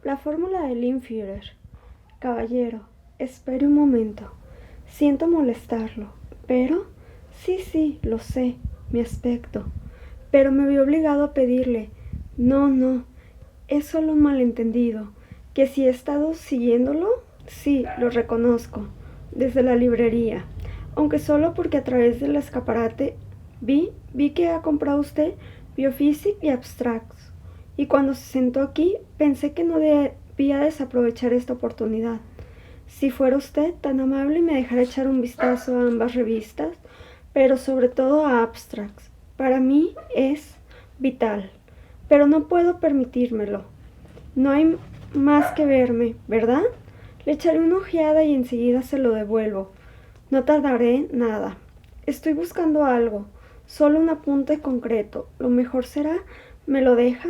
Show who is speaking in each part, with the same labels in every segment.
Speaker 1: La fórmula de Linklater. Caballero, espere un momento. Siento molestarlo, pero... Sí, lo sé, mi aspecto. Pero me vi obligado a pedirle. No, es solo un malentendido. ¿Que si he estado siguiéndolo? Sí, lo reconozco. Desde la librería. Aunque solo porque a través del escaparate vi que ha comprado usted Biophysics y Abstracts. Y cuando se sentó aquí, pensé que no debía desaprovechar esta oportunidad. Si fuera usted tan amable y me dejara echar un vistazo a ambas revistas, pero sobre todo a Abstracts. Para mí es vital, pero no puedo permitírmelo. No hay más que verme, ¿verdad? Le echaré una ojeada y enseguida se lo devuelvo. No tardaré nada. Estoy buscando algo, solo un apunte concreto. Lo mejor será, ¿me lo deja?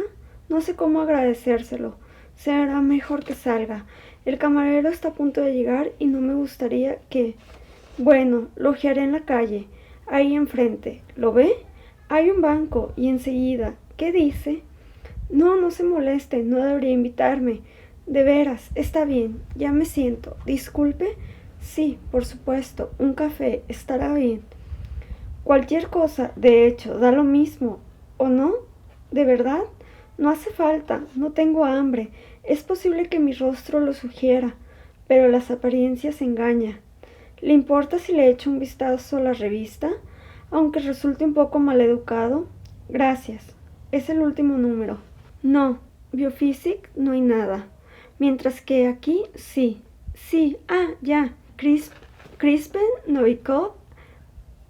Speaker 1: No sé cómo agradecérselo. Será mejor que salga. El camarero está a punto de llegar y no me gustaría que... Bueno, lo ojearé en la calle, ahí enfrente. ¿Lo ve? Hay un banco y enseguida. ¿Qué dice? No se moleste, no debería invitarme. De veras, está bien, ya me siento. Disculpe. Sí, por supuesto, un café, estará bien. Cualquier cosa, de hecho, da lo mismo. ¿O no? ¿De verdad? No hace falta, no tengo hambre. Es posible que mi rostro lo sugiera, pero las apariencias engañan. ¿Le importa si le echo un vistazo a la revista? Aunque resulte un poco maleducado. Gracias. Es el último número. No, Biophysics no hay nada. Mientras que aquí sí. Ya. Crispen Novikov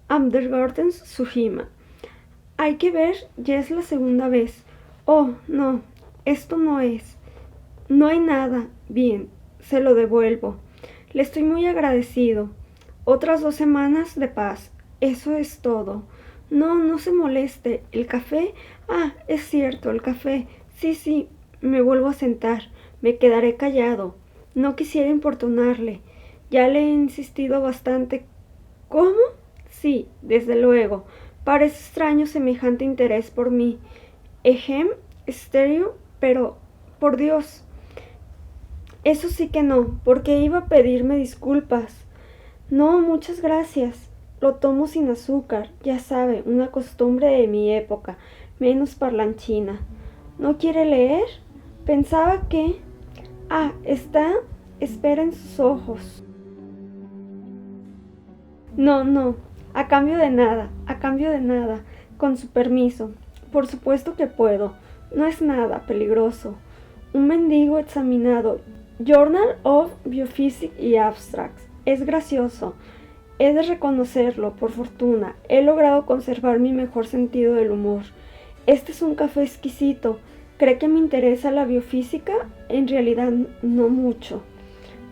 Speaker 1: Andergarten Sujima. Hay que ver, ya es la segunda vez. Oh, no, esto no es. No hay nada. Bien, se lo devuelvo. Le estoy muy agradecido. Otras 2 semanas de paz. Eso es todo. No se moleste. ¿El café? Ah, es cierto, el café. Sí, me vuelvo a sentar. Me quedaré callado. No quisiera importunarle. Ya le he insistido bastante. ¿Cómo? Sí, desde luego. Parece extraño semejante interés por mí. Estéreo, pero... Por Dios. Eso sí que no, porque iba a pedirme disculpas. No, muchas gracias. Lo tomo sin azúcar, ya sabe, una costumbre de mi época, menos parlanchina. ¿No quiere leer? Pensaba que... Espera en sus ojos. No, a cambio de nada, con su permiso. Por supuesto que puedo, no es nada peligroso. Un mendigo examinado. Journal of Biophysics y Abstracts. Es gracioso. He de reconocerlo, por fortuna. He logrado conservar mi mejor sentido del humor. Este es un café exquisito. ¿Cree que me interesa la biofísica? En realidad, no mucho.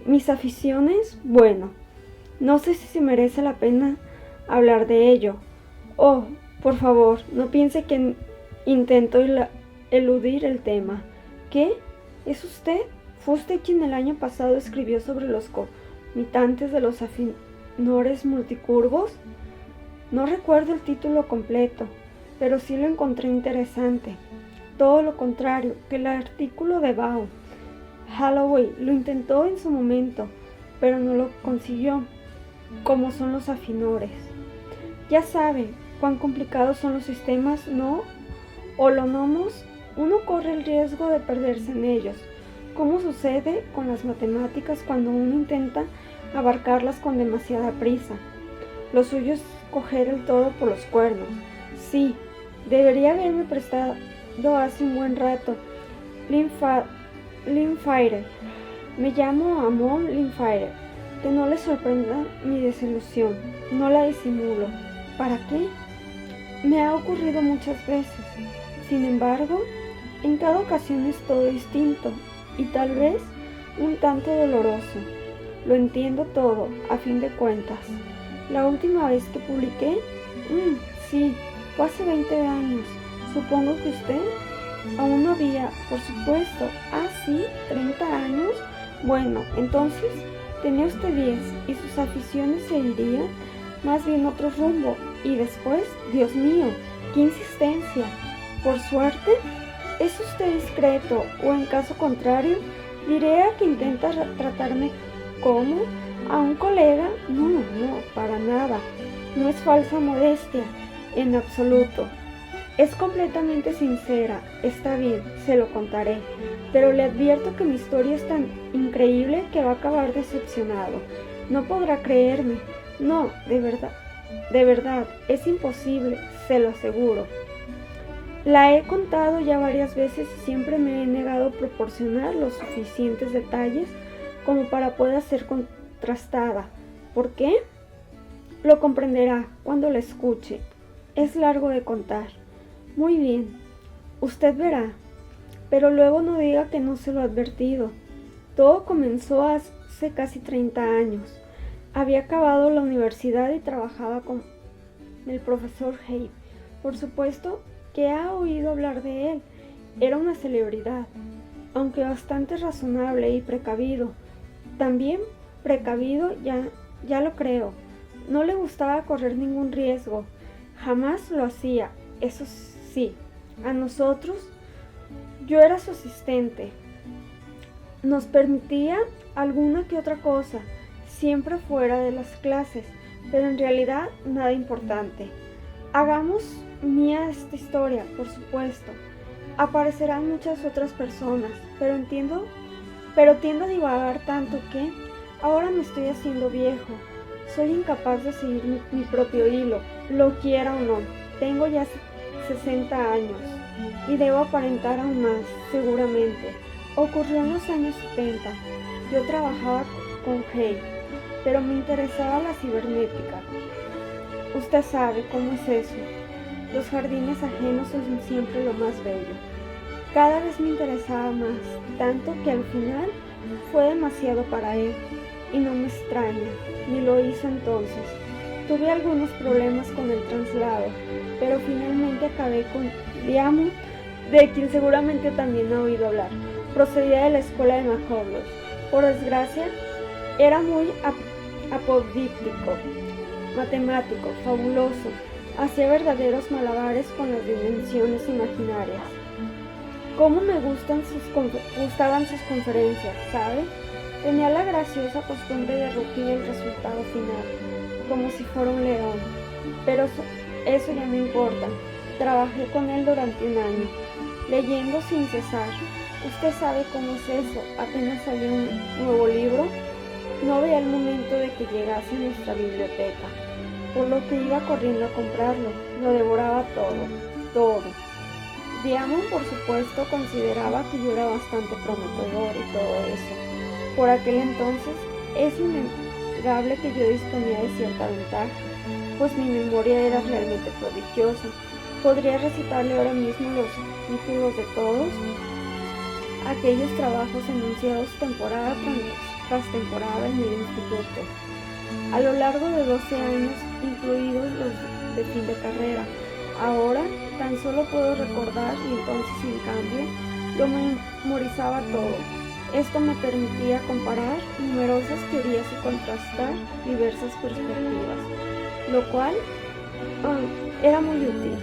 Speaker 1: Mis aficiones, bueno, no sé si merece la pena hablar de ello. Oh, por favor, no piense que intento eludir el tema. ¿Qué? ¿Es usted? ¿Fue usted quien el año pasado escribió sobre los comitantes de los afinores multicurvos? No recuerdo el título completo, pero sí lo encontré interesante. Todo lo contrario que el artículo de Bao. Holloway lo intentó en su momento, pero no lo consiguió. ¿Cómo son los afinores? Ya sabe cuán complicados son los sistemas no holonomos. Uno corre el riesgo de perderse en ellos. ¿Cómo sucede con las matemáticas cuando uno intenta abarcarlas con demasiada prisa? Lo suyo es coger el toro por los cuernos. Sí, debería haberme prestado hace un buen rato. Linklater. Me llamo Amon Linklater. Que no le sorprenda mi desilusión. No la disimulo. ¿Para qué? Me ha ocurrido muchas veces. Sin embargo, en cada ocasión es todo distinto y tal vez un tanto doloroso. Lo entiendo todo, a fin de cuentas. La última vez que publiqué, sí, fue hace 20 años. Supongo que usted aún no había, por supuesto. Sí, 30 años. Bueno, entonces tenía usted 10 y sus aficiones se irían más bien otro rumbo. Y después, Dios mío, qué insistencia. Por suerte, ¿es usted discreto o en caso contrario, ¿Diré a que intenta tratarme como a un colega? No, no, para nada. No es falsa modestia, en absoluto. Es completamente sincera. Está bien, se lo contaré. Pero le advierto que mi historia es tan increíble que va a acabar decepcionado. No podrá creerme. No, de verdad, es imposible, se lo aseguro. La he contado ya varias veces y siempre me he negado a proporcionar los suficientes detalles como para poder ser contrastada. ¿Por qué? Lo comprenderá cuando la escuche. Es largo de contar. Muy bien, usted verá, pero luego no diga que no se lo he advertido. Todo comenzó hace casi 30 años. Había acabado la universidad y trabajaba con el profesor Hay. Por supuesto que ha oído hablar de él. Era una celebridad, aunque bastante razonable y precavido. También precavido, ya lo creo. No le gustaba correr ningún riesgo. Jamás lo hacía, eso sí. A nosotros, yo era su asistente. Nos permitía alguna que otra cosa, siempre fuera de las clases, pero en realidad nada importante. Hagamos mía esta historia, por supuesto. Aparecerán muchas otras personas, pero tiendo a divagar tanto que ahora me estoy haciendo viejo. Soy incapaz de seguir mi propio hilo, lo quiera o no. Tengo ya 60 años y debo aparentar aún más, seguramente. Ocurrió en los años 70. Yo trabajaba con Hay, pero me interesaba la cibernética. Usted sabe cómo es eso. Los jardines ajenos son siempre lo más bello. Cada vez me interesaba más, tanto que al final fue demasiado para él. Y no me extraña, ni lo hizo entonces. Tuve algunos problemas con el traslado, pero finalmente acabé con Diamond, de quien seguramente también ha oído hablar. Procedía de la escuela de Macoblos. Por desgracia, era muy apodíptico, matemático, fabuloso. Hacía verdaderos malabares con las dimensiones imaginarias. Cómo me gustaban sus conferencias, ¿sabe? Tenía la graciosa costumbre de rugir el resultado final, como si fuera un león. Pero eso ya no importa. Trabajé con él durante un año, leyendo sin cesar. Usted sabe cómo es eso. Apenas salió un nuevo libro, no veía el momento de que llegase a nuestra biblioteca, por lo que iba corriendo a comprarlo. Lo devoraba todo. Diamond, por supuesto, consideraba que yo era bastante prometedor y todo eso. Por aquel entonces es innegable que yo disponía de cierta ventaja, pues mi memoria era realmente prodigiosa. Podría recitarle ahora mismo los títulos de todos aquellos trabajos enunciados temporada tras temporada en el instituto, a lo largo de 12 años, incluidos los de fin de carrera. Ahora tan solo puedo recordar y entonces, en cambio, yo memorizaba todo. Esto me permitía comparar numerosas teorías y contrastar diversas perspectivas, lo cual era muy útil,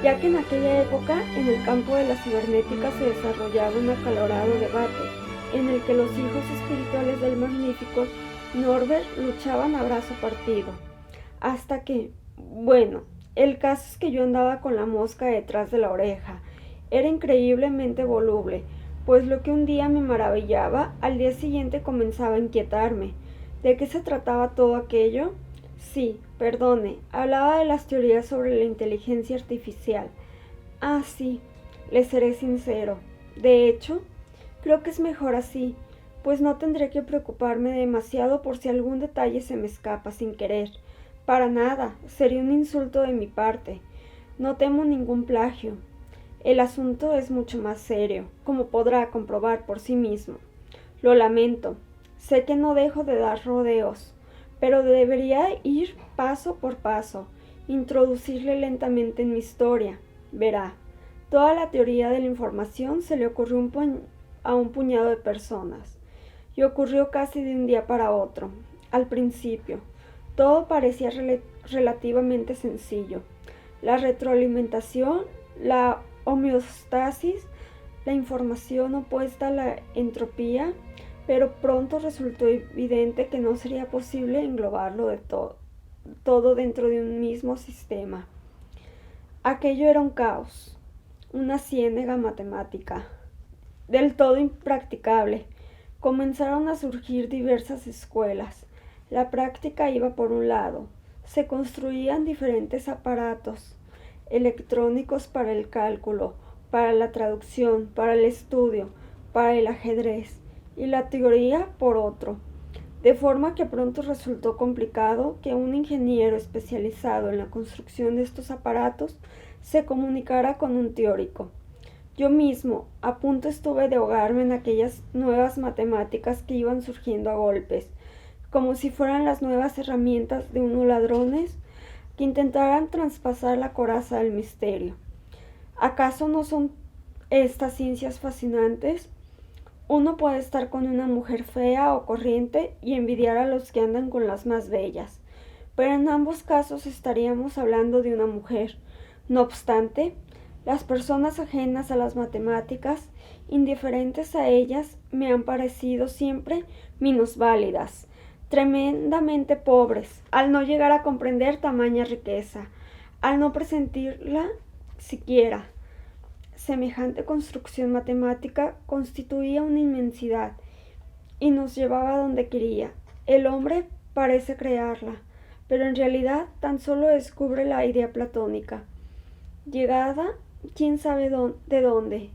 Speaker 1: ya que en aquella época en el campo de la cibernética se desarrollaba un acalorado debate en el que los hijos espirituales del magnífico Norbert luchaban a brazo partido, hasta que, bueno, el caso es que yo andaba con la mosca detrás de la oreja. Era increíblemente voluble, pues lo que un día me maravillaba, al día siguiente comenzaba a inquietarme. ¿De qué se trataba todo aquello? Sí, perdone, hablaba de las teorías sobre la inteligencia artificial. Ah, sí, le seré sincero. De hecho, creo que es mejor así, pues no tendré que preocuparme demasiado por si algún detalle se me escapa sin querer. Para nada, sería un insulto de mi parte. No temo ningún plagio. El asunto es mucho más serio, como podrá comprobar por sí mismo. Lo lamento, sé que no dejo de dar rodeos, pero debería ir paso por paso, introducirle lentamente en mi historia. Verá, toda la teoría de la información se le ocurrió a un puñado de personas, y ocurrió casi de un día para otro. Al principio, todo parecía relativamente sencillo. La retroalimentación, la homeostasis, la información opuesta a la entropía, pero pronto resultó evidente que no sería posible englobarlo de todo dentro de un mismo sistema. Aquello era un caos, una ciénaga matemática, del todo impracticable. Comenzaron a surgir diversas escuelas. La práctica iba por un lado. Se construían diferentes aparatos electrónicos para el cálculo, para la traducción, para el estudio, para el ajedrez, y la teoría por otro. De forma que pronto resultó complicado que un ingeniero especializado en la construcción de estos aparatos se comunicara con un teórico. Yo mismo a punto estuve de ahogarme en aquellas nuevas matemáticas que iban surgiendo a golpes, como si fueran las nuevas herramientas de unos ladrones que intentaran traspasar la coraza del misterio. ¿Acaso no son estas ciencias fascinantes? Uno puede estar con una mujer fea o corriente y envidiar a los que andan con las más bellas, pero en ambos casos estaríamos hablando de una mujer. No obstante, las personas ajenas a las matemáticas, indiferentes a ellas, me han parecido siempre minusválidas, tremendamente pobres, al no llegar a comprender tamaña riqueza, al no presentirla siquiera. Semejante construcción matemática constituía una inmensidad y nos llevaba donde quería. El hombre parece crearla, pero en realidad tan solo descubre la idea platónica, llegada quién sabe de dónde,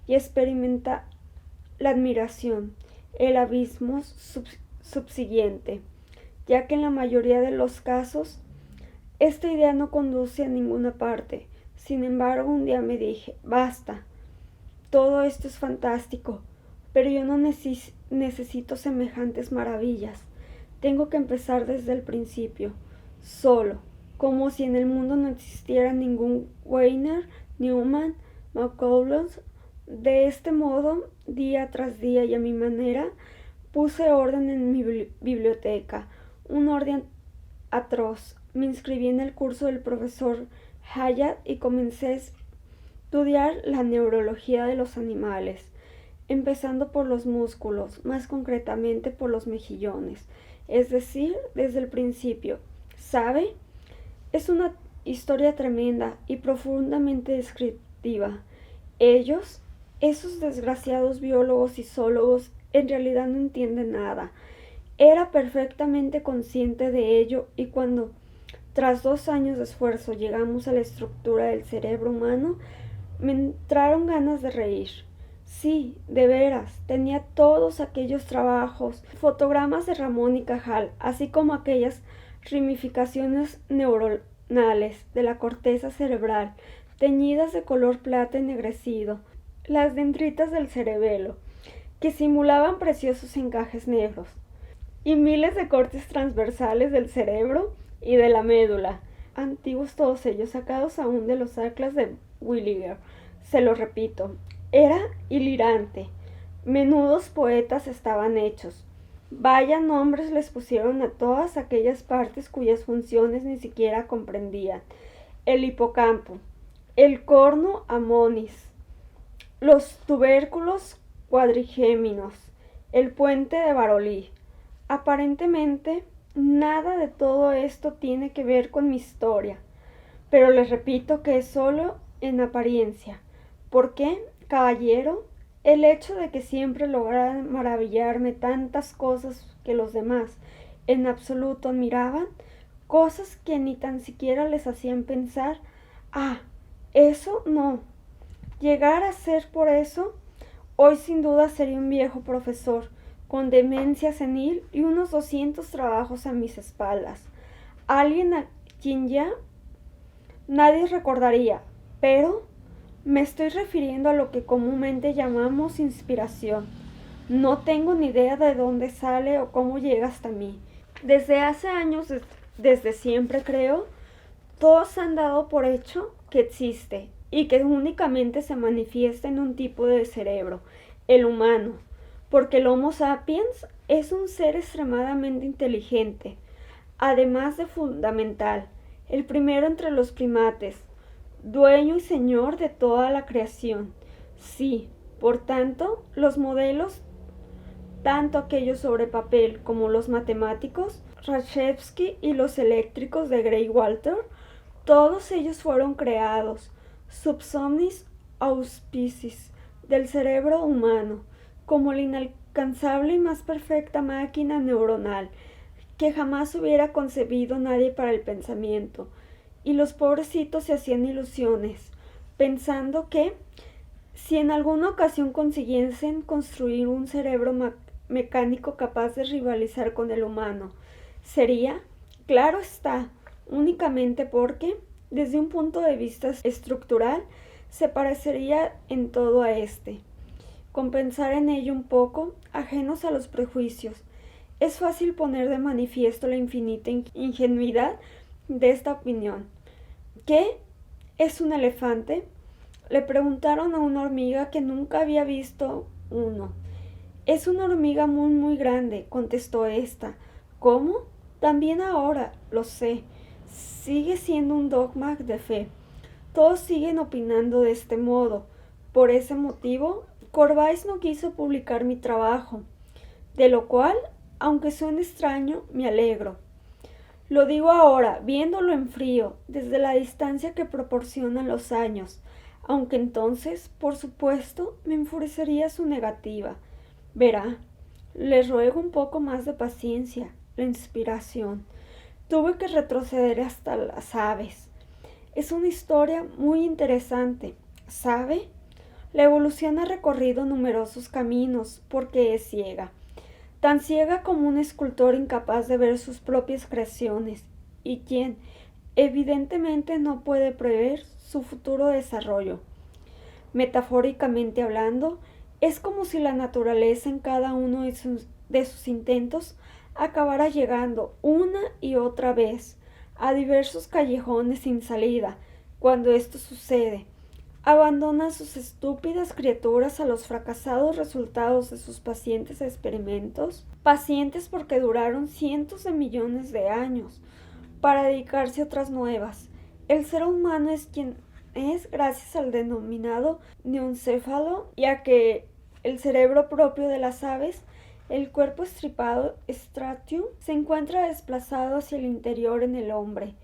Speaker 1: y experimenta la admiración, el abismo subsiguiente, ya que en la mayoría de los casos esta idea no conduce a ninguna parte. Sin embargo, un día me dije, basta, todo esto es fantástico, pero yo no necesito semejantes maravillas. Tengo que empezar desde el principio, solo, como si en el mundo no existiera ningún Wiener, Neumann, McCulloch. De este modo, día tras día y a mi manera, puse orden en mi biblioteca, un orden atroz. Me inscribí en el curso del profesor Hayat y comencé a estudiar la neurología de los animales, empezando por los músculos, más concretamente por los mejillones, es decir, desde el principio. ¿Sabe? Es una historia tremenda y profundamente descriptiva. Ellos, esos desgraciados biólogos y zoólogos, en realidad no entienden nada. Era perfectamente consciente de ello y cuando tras 2 años de esfuerzo llegamos a la estructura del cerebro humano, me entraron ganas de reír. Sí, de veras, tenía todos aquellos trabajos, fotogramas de Ramón y Cajal, así como aquellas ramificaciones neuronales de la corteza cerebral, teñidas de color plata ennegrecido, las dendritas del cerebelo, que simulaban preciosos encajes negros, y miles de cortes transversales del cerebro y de la médula, antiguos todos ellos, sacados aún de los atlas de Williger. Se lo repito, era hilarante. Menudos poetas estaban hechos. Vaya nombres les pusieron a todas aquellas partes cuyas funciones ni siquiera comprendían. El hipocampo, el corno amonis, los tubérculos cuadrigéminos, el puente de Barolí. Aparentemente, nada de todo esto tiene que ver con mi historia, pero les repito que es solo en apariencia. ¿Por qué, caballero? El hecho de que siempre lograra maravillarme tantas cosas que los demás en absoluto admiraban, cosas que ni tan siquiera les hacían pensar, eso no. Llegar a ser por eso, hoy sin duda sería un viejo profesor, con demencia senil y unos 200 trabajos a mis espaldas. Alguien a quien ya nadie recordaría, pero me estoy refiriendo a lo que comúnmente llamamos inspiración. No tengo ni idea de dónde sale o cómo llega hasta mí. Desde hace años, desde siempre creo, todos han dado por hecho que existe y que únicamente se manifiesta en un tipo de cerebro, el humano, porque el Homo sapiens es un ser extremadamente inteligente, además de fundamental, el primero entre los primates, dueño y señor de toda la creación. Sí, Por tanto, los modelos, tanto aquellos sobre papel como los matemáticos, Rashevsky y los eléctricos de Grey-Walter, todos ellos fueron creados sub somnis auspicis del cerebro humano, como la inalcanzable y más perfecta máquina neuronal que jamás hubiera concebido nadie para el pensamiento. Y los pobrecitos se hacían ilusiones, pensando que, si en alguna ocasión consiguiesen construir un cerebro mecánico capaz de rivalizar con el humano, sería, claro está, únicamente porque, desde un punto de vista estructural, se parecería en todo a este. Con pensar en ello un poco, ajenos a los prejuicios, es fácil poner de manifiesto la infinita ingenuidad de esta opinión. ¿Qué es un elefante? Le preguntaron a una hormiga que nunca había visto uno. Es una hormiga muy grande, contestó ésta. ¿Cómo? También ahora, lo sé. Sigue siendo un dogma de fe. Todos siguen opinando de este modo. Por ese motivo, Corbais no quiso publicar mi trabajo, de lo cual, aunque suene extraño, me alegro. Lo digo ahora, viéndolo en frío, desde la distancia que proporcionan los años, aunque entonces, por supuesto, me enfurecería su negativa. Verá, les ruego un poco más de paciencia, la inspiración. Tuve que retroceder hasta las aves. Es una historia muy interesante, ¿sabe? La evolución ha recorrido numerosos caminos porque es ciega, tan ciega como un escultor incapaz de ver sus propias creaciones y quien, evidentemente, no puede prever su futuro desarrollo. Metafóricamente hablando, es como si la naturaleza en cada uno de sus intentos acabara llegando una y otra vez a diversos callejones sin salida. Cuando esto sucede, abandona a sus estúpidas criaturas a los fracasados resultados de sus pacientes experimentos, pacientes porque duraron cientos de millones de años, para dedicarse a otras nuevas. El ser humano es quien es gracias al denominado neoencéfalo y a que el cerebro propio de las aves, el cuerpo estripado Stratium, se encuentra desplazado hacia el interior en el hombre,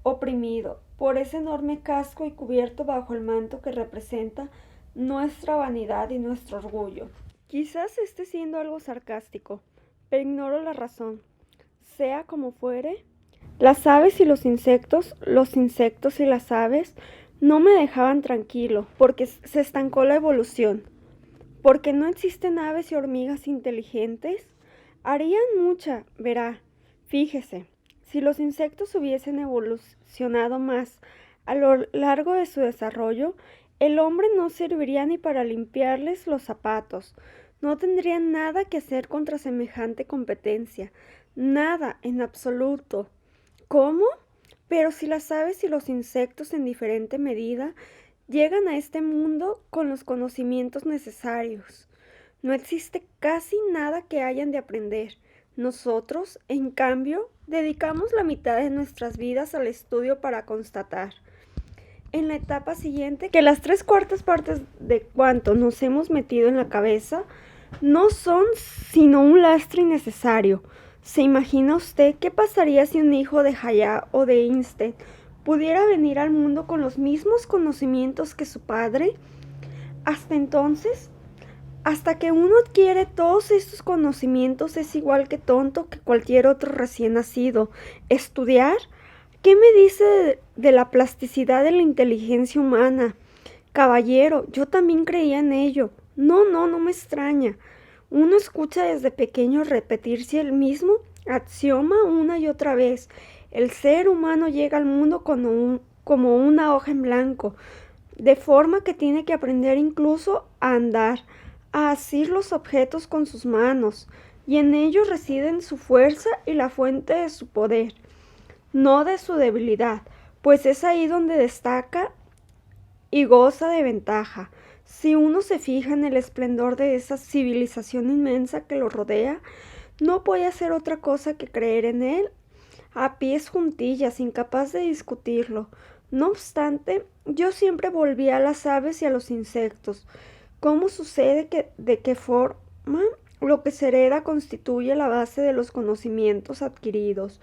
Speaker 1: oprimido por ese enorme casco y cubierto bajo el manto que representa nuestra vanidad y nuestro orgullo. Quizás esté siendo algo sarcástico, pero ignoro la razón. Sea como fuere, las aves y los insectos y las aves, no me dejaban tranquilo, porque se estancó la evolución. Porque no existen aves y hormigas inteligentes. Harían mucha, verá. Fíjese, si los insectos hubiesen evolucionado más a lo largo de su desarrollo, el hombre no serviría ni para limpiarles los zapatos. No tendría nada que hacer contra semejante competencia. Nada, en absoluto. ¿Cómo? Pero si las aves y los insectos en diferente medida llegan a este mundo con los conocimientos necesarios. No existe casi nada que hayan de aprender. Nosotros, en cambio, dedicamos la mitad de nuestras vidas al estudio para constatar, en la etapa siguiente, que las 3/4 partes de cuanto nos hemos metido en la cabeza no son sino un lastre innecesario. ¿Se imagina usted qué pasaría si un hijo de Hayat o de Einstein pudiera venir al mundo con los mismos conocimientos que su padre? Hasta entonces, hasta que uno adquiere todos estos conocimientos, es igual que tonto que cualquier otro recién nacido. ¿Estudiar? ¿Qué me dice de la plasticidad de la inteligencia humana? Caballero, yo también creía en ello. No me extraña. Uno escucha desde pequeño repetirse el mismo axioma una y otra vez. El ser humano llega al mundo como una hoja en blanco, de forma que tiene que aprender incluso a andar, a asir los objetos con sus manos, y en ello residen su fuerza y la fuente de su poder, no de su debilidad, pues es ahí donde destaca y goza de ventaja. Si uno se fija en el esplendor de esa civilización inmensa que lo rodea, no puede hacer otra cosa que creer en él a pies juntillas, incapaz de discutirlo. No obstante, yo siempre volví a las aves y a los insectos, ¿Cómo sucede de qué forma lo que se hereda constituye la base de los conocimientos adquiridos,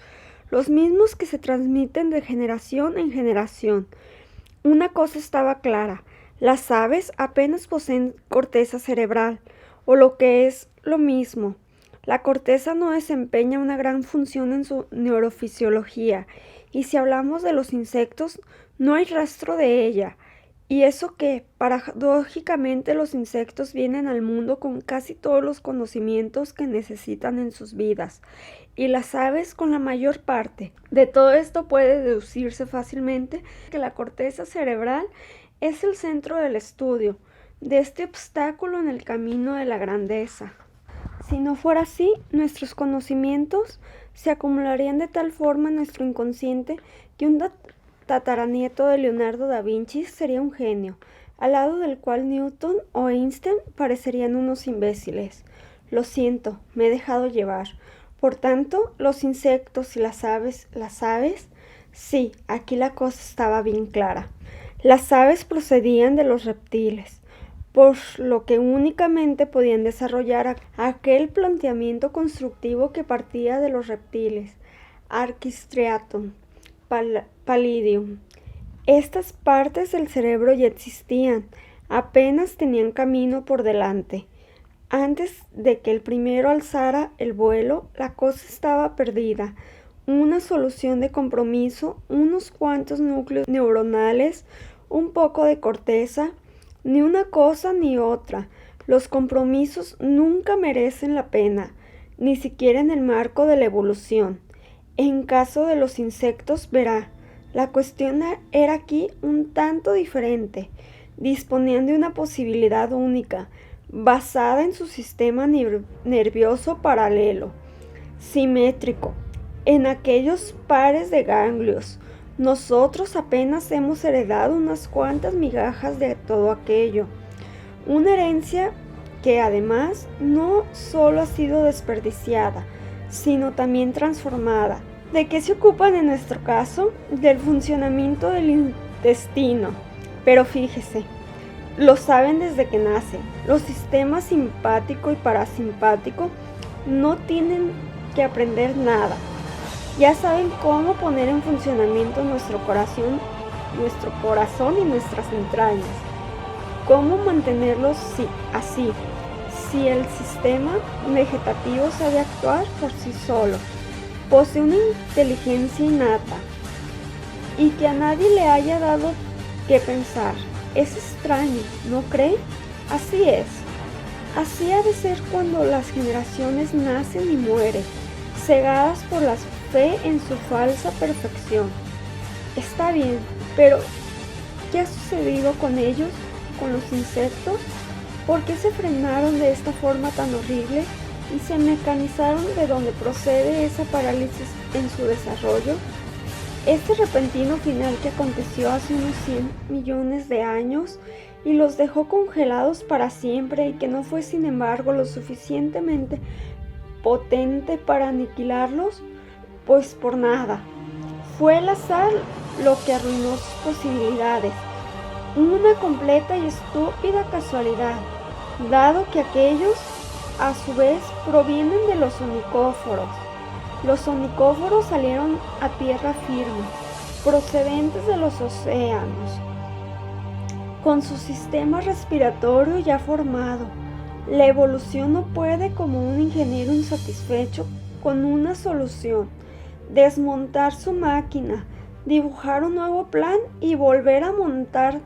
Speaker 1: los mismos que se transmiten de generación en generación? Una cosa estaba clara: las aves apenas poseen corteza cerebral, o lo que es lo mismo, la corteza no desempeña una gran función en su neurofisiología, y si hablamos de los insectos, no hay rastro de ella. Y eso que, paradójicamente, los insectos vienen al mundo con casi todos los conocimientos que necesitan en sus vidas, y las aves con la mayor parte. De todo esto puede deducirse fácilmente que la corteza cerebral es el centro del estudio, de este obstáculo en el camino de la grandeza. Si no fuera así, nuestros conocimientos se acumularían de tal forma en nuestro inconsciente que un tataranieto de Leonardo da Vinci sería un genio, al lado del cual Newton o Einstein parecerían unos imbéciles. Lo siento, me he dejado llevar. Por tanto, los insectos y las aves, sí, aquí la cosa estaba bien clara. Las aves procedían de los reptiles, por lo que únicamente podían desarrollar aquel planteamiento constructivo que partía de los reptiles, Archistraton, Palladium. Estas partes del cerebro ya existían, apenas tenían camino por delante. Antes de que el primero alzara el vuelo, la cosa estaba perdida. Una solución de compromiso, unos cuantos núcleos neuronales, un poco de corteza, ni una cosa ni otra. Los compromisos nunca merecen la pena, ni siquiera en el marco de la evolución. En caso de los insectos, verá, la cuestión era aquí un tanto diferente. Disponían de una posibilidad única, basada en su sistema nervioso paralelo, simétrico, en aquellos pares de ganglios. Nosotros apenas hemos heredado unas cuantas migajas de todo aquello. Una herencia que además no solo ha sido desperdiciada, sino también transformada. ¿De qué se ocupan en nuestro caso? Del funcionamiento del intestino. Pero fíjese, lo saben desde que nacen. Los sistemas simpático y parasimpático no tienen que aprender nada. Ya saben cómo poner en funcionamiento nuestro corazón y nuestras entrañas. Cómo mantenerlos así, si el sistema vegetativo sabe actuar por sí solo. Posee una inteligencia innata y que a nadie le haya dado que pensar. Es extraño, ¿no cree? Así es. Así ha de ser cuando las generaciones nacen y mueren, cegadas por la fe en su falsa perfección. Está bien, pero ¿qué ha sucedido con ellos, con los insectos? ¿Por qué se frenaron de esta forma tan horrible y se mecanizaron de donde procede esa parálisis en su desarrollo? Este repentino final que aconteció hace unos 100 millones de años y los dejó congelados para siempre, y que no fue sin embargo lo suficientemente potente para aniquilarlos, pues por nada. Fue el azar lo que arruinó sus posibilidades, una completa y estúpida casualidad, dado que aquellos a su vez provienen de los onicóforos. Los onicóforos salieron a tierra firme, procedentes de los océanos, con su sistema respiratorio ya formado. La evolución no puede, como un ingeniero insatisfecho con una solución, desmontar su máquina, dibujar un nuevo plan y volver a montar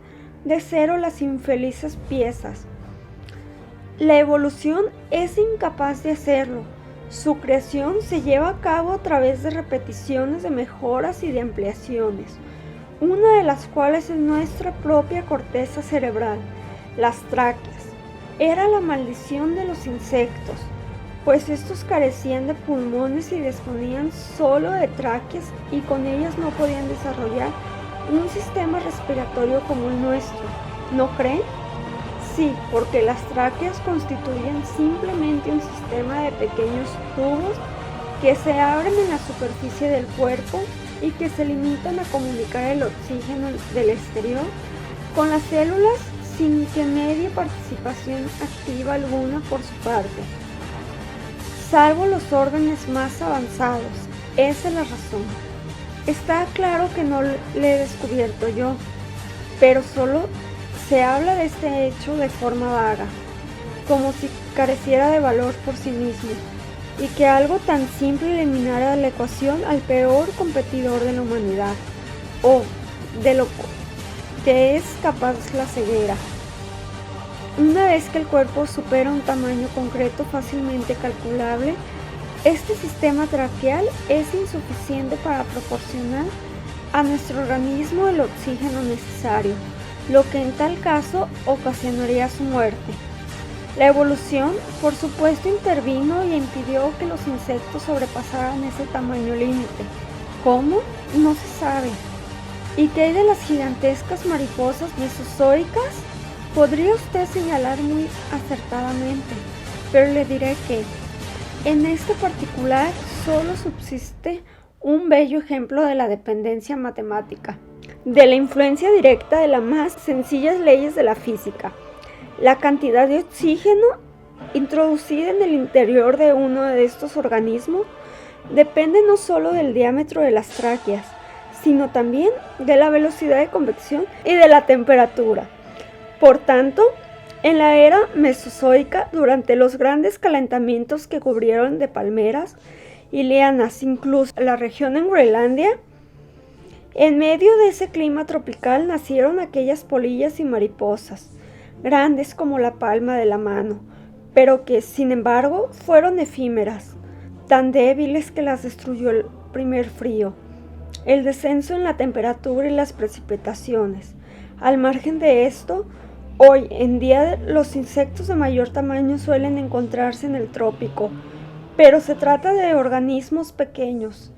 Speaker 1: de cero las infelices piezas. La evolución es incapaz de hacerlo. Su creación se lleva a cabo a través de repeticiones de mejoras y de ampliaciones, una de las cuales es nuestra propia corteza cerebral, las tráqueas. Era la maldición de los insectos, pues estos carecían de pulmones y disponían solo de tráqueas, y con ellas no podían desarrollar un sistema respiratorio como el nuestro. ¿No creen? Sí, porque las tráqueas constituyen simplemente un sistema de pequeños tubos que se abren en la superficie del cuerpo y que se limitan a comunicar el oxígeno del exterior con las células sin que medie participación activa alguna por su parte, salvo los órdenes más avanzados. Esa es la razón. Está claro que no le he descubierto yo, pero solo se habla de este hecho de forma vaga, como si careciera de valor por sí mismo, y que algo tan simple eliminara de la ecuación al peor competidor de la humanidad, o de lo que es capaz la ceguera. Una vez que el cuerpo supera un tamaño concreto fácilmente calculable, este sistema traqueal es insuficiente para proporcionar a nuestro organismo el oxígeno necesario, lo que en tal caso ocasionaría su muerte. La evolución, por supuesto, intervino y impidió que los insectos sobrepasaran ese tamaño límite. ¿Cómo? No se sabe. ¿Y qué hay de las gigantescas mariposas mesozoicas? Podría usted señalar muy acertadamente, pero le diré que, en este particular, solo subsiste un bello ejemplo de la dependencia matemática, de la influencia directa de las más sencillas leyes de la física. La cantidad de oxígeno introducida en el interior de uno de estos organismos depende no solo del diámetro de las tráqueas, sino también de la velocidad de convección y de la temperatura. Por tanto, en la era mesozoica, durante los grandes calentamientos que cubrieron de palmeras y lianas incluso la región en Groenlandia, en medio de ese clima tropical nacieron aquellas polillas y mariposas, grandes como la palma de la mano, pero que, sin embargo, fueron efímeras, tan débiles que las destruyó el primer frío, el descenso en la temperatura y las precipitaciones. Al margen de esto, hoy en día los insectos de mayor tamaño suelen encontrarse en el trópico, pero se trata de organismos pequeños.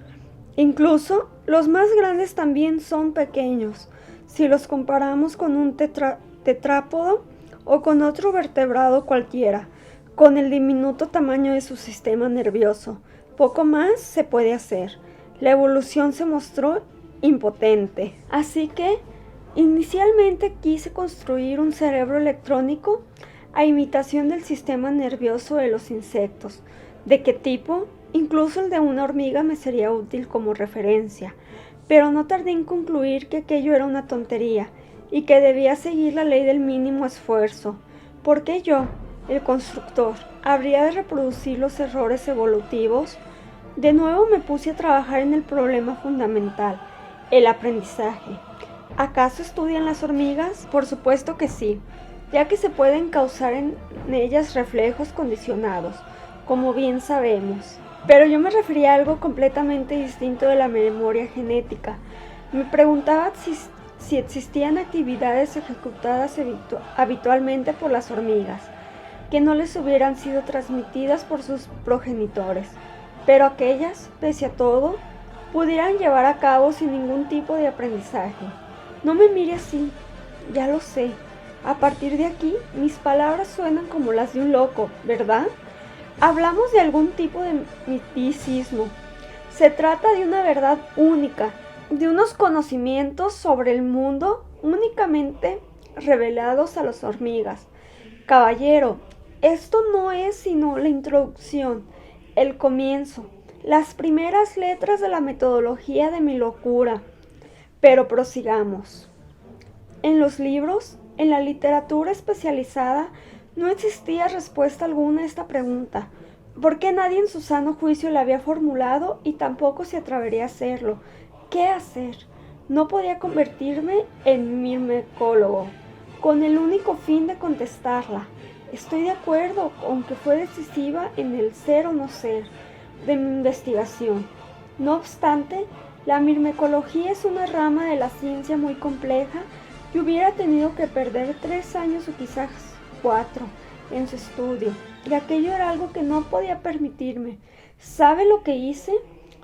Speaker 1: Incluso los más grandes también son pequeños, si los comparamos con un tetrápodo o con otro vertebrado cualquiera, con el diminuto tamaño de su sistema nervioso. Poco más se puede hacer. La evolución se mostró impotente. Así que, inicialmente quise construir un cerebro electrónico a imitación del sistema nervioso de los insectos. ¿De qué tipo? Incluso el de una hormiga me sería útil como referencia, pero no tardé en concluir que aquello era una tontería y que debía seguir la ley del mínimo esfuerzo. ¿Por qué yo, el constructor, habría de reproducir los errores evolutivos? De nuevo me puse a trabajar en el problema fundamental, el aprendizaje. ¿Acaso estudian las hormigas? Por supuesto que sí, ya que se pueden causar en ellas reflejos condicionados, como bien sabemos. Pero yo me refería a algo completamente distinto de la memoria genética. Me preguntaba si existían actividades ejecutadas habitualmente por las hormigas, que no les hubieran sido transmitidas por sus progenitores, pero aquellas, pese a todo, pudieran llevar a cabo sin ningún tipo de aprendizaje. No me mire así, ya lo sé. A partir de aquí, mis palabras suenan como las de un loco, ¿verdad? Hablamos de algún tipo de misticismo. Se trata de una verdad única, de unos conocimientos sobre el mundo únicamente revelados a las hormigas. Caballero, esto no es sino la introducción, el comienzo, las primeras letras de la metodología de mi locura. Pero prosigamos. En los libros, en la literatura especializada, no existía respuesta alguna a esta pregunta, porque nadie en su sano juicio la había formulado y tampoco se atrevería a hacerlo. ¿Qué hacer? No podía convertirme en mirmecólogo, con el único fin de contestarla. Estoy de acuerdo con que fue decisiva en el ser o no ser de mi investigación. No obstante, la mirmecología es una rama de la ciencia muy compleja y hubiera tenido que perder 3 años o quizás 4 en su estudio, y aquello era algo que no podía permitirme. ¿Sabe lo que hice?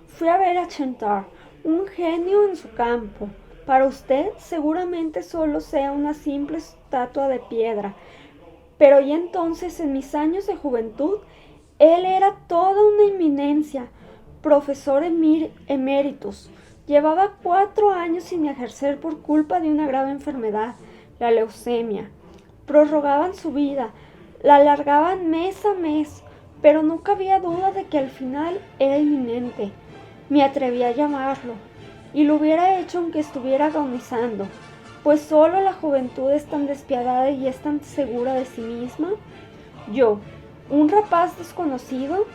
Speaker 1: Fui a ver a Chantar, un genio en su campo. Para usted seguramente solo sea una simple estatua de piedra, pero ya entonces, en mis años de juventud, él era toda una eminencia, profesor emeritus. Llevaba 4 años sin ejercer por culpa de una grave enfermedad, la leucemia. prorrogaban su vida, la alargaban mes a mes, pero no cabía duda de que al final era inminente. Me atreví a llamarlo, y lo hubiera hecho aunque estuviera agonizando, pues solo la juventud es tan despiadada y es tan segura de sí misma. Yo, un rapaz desconocido,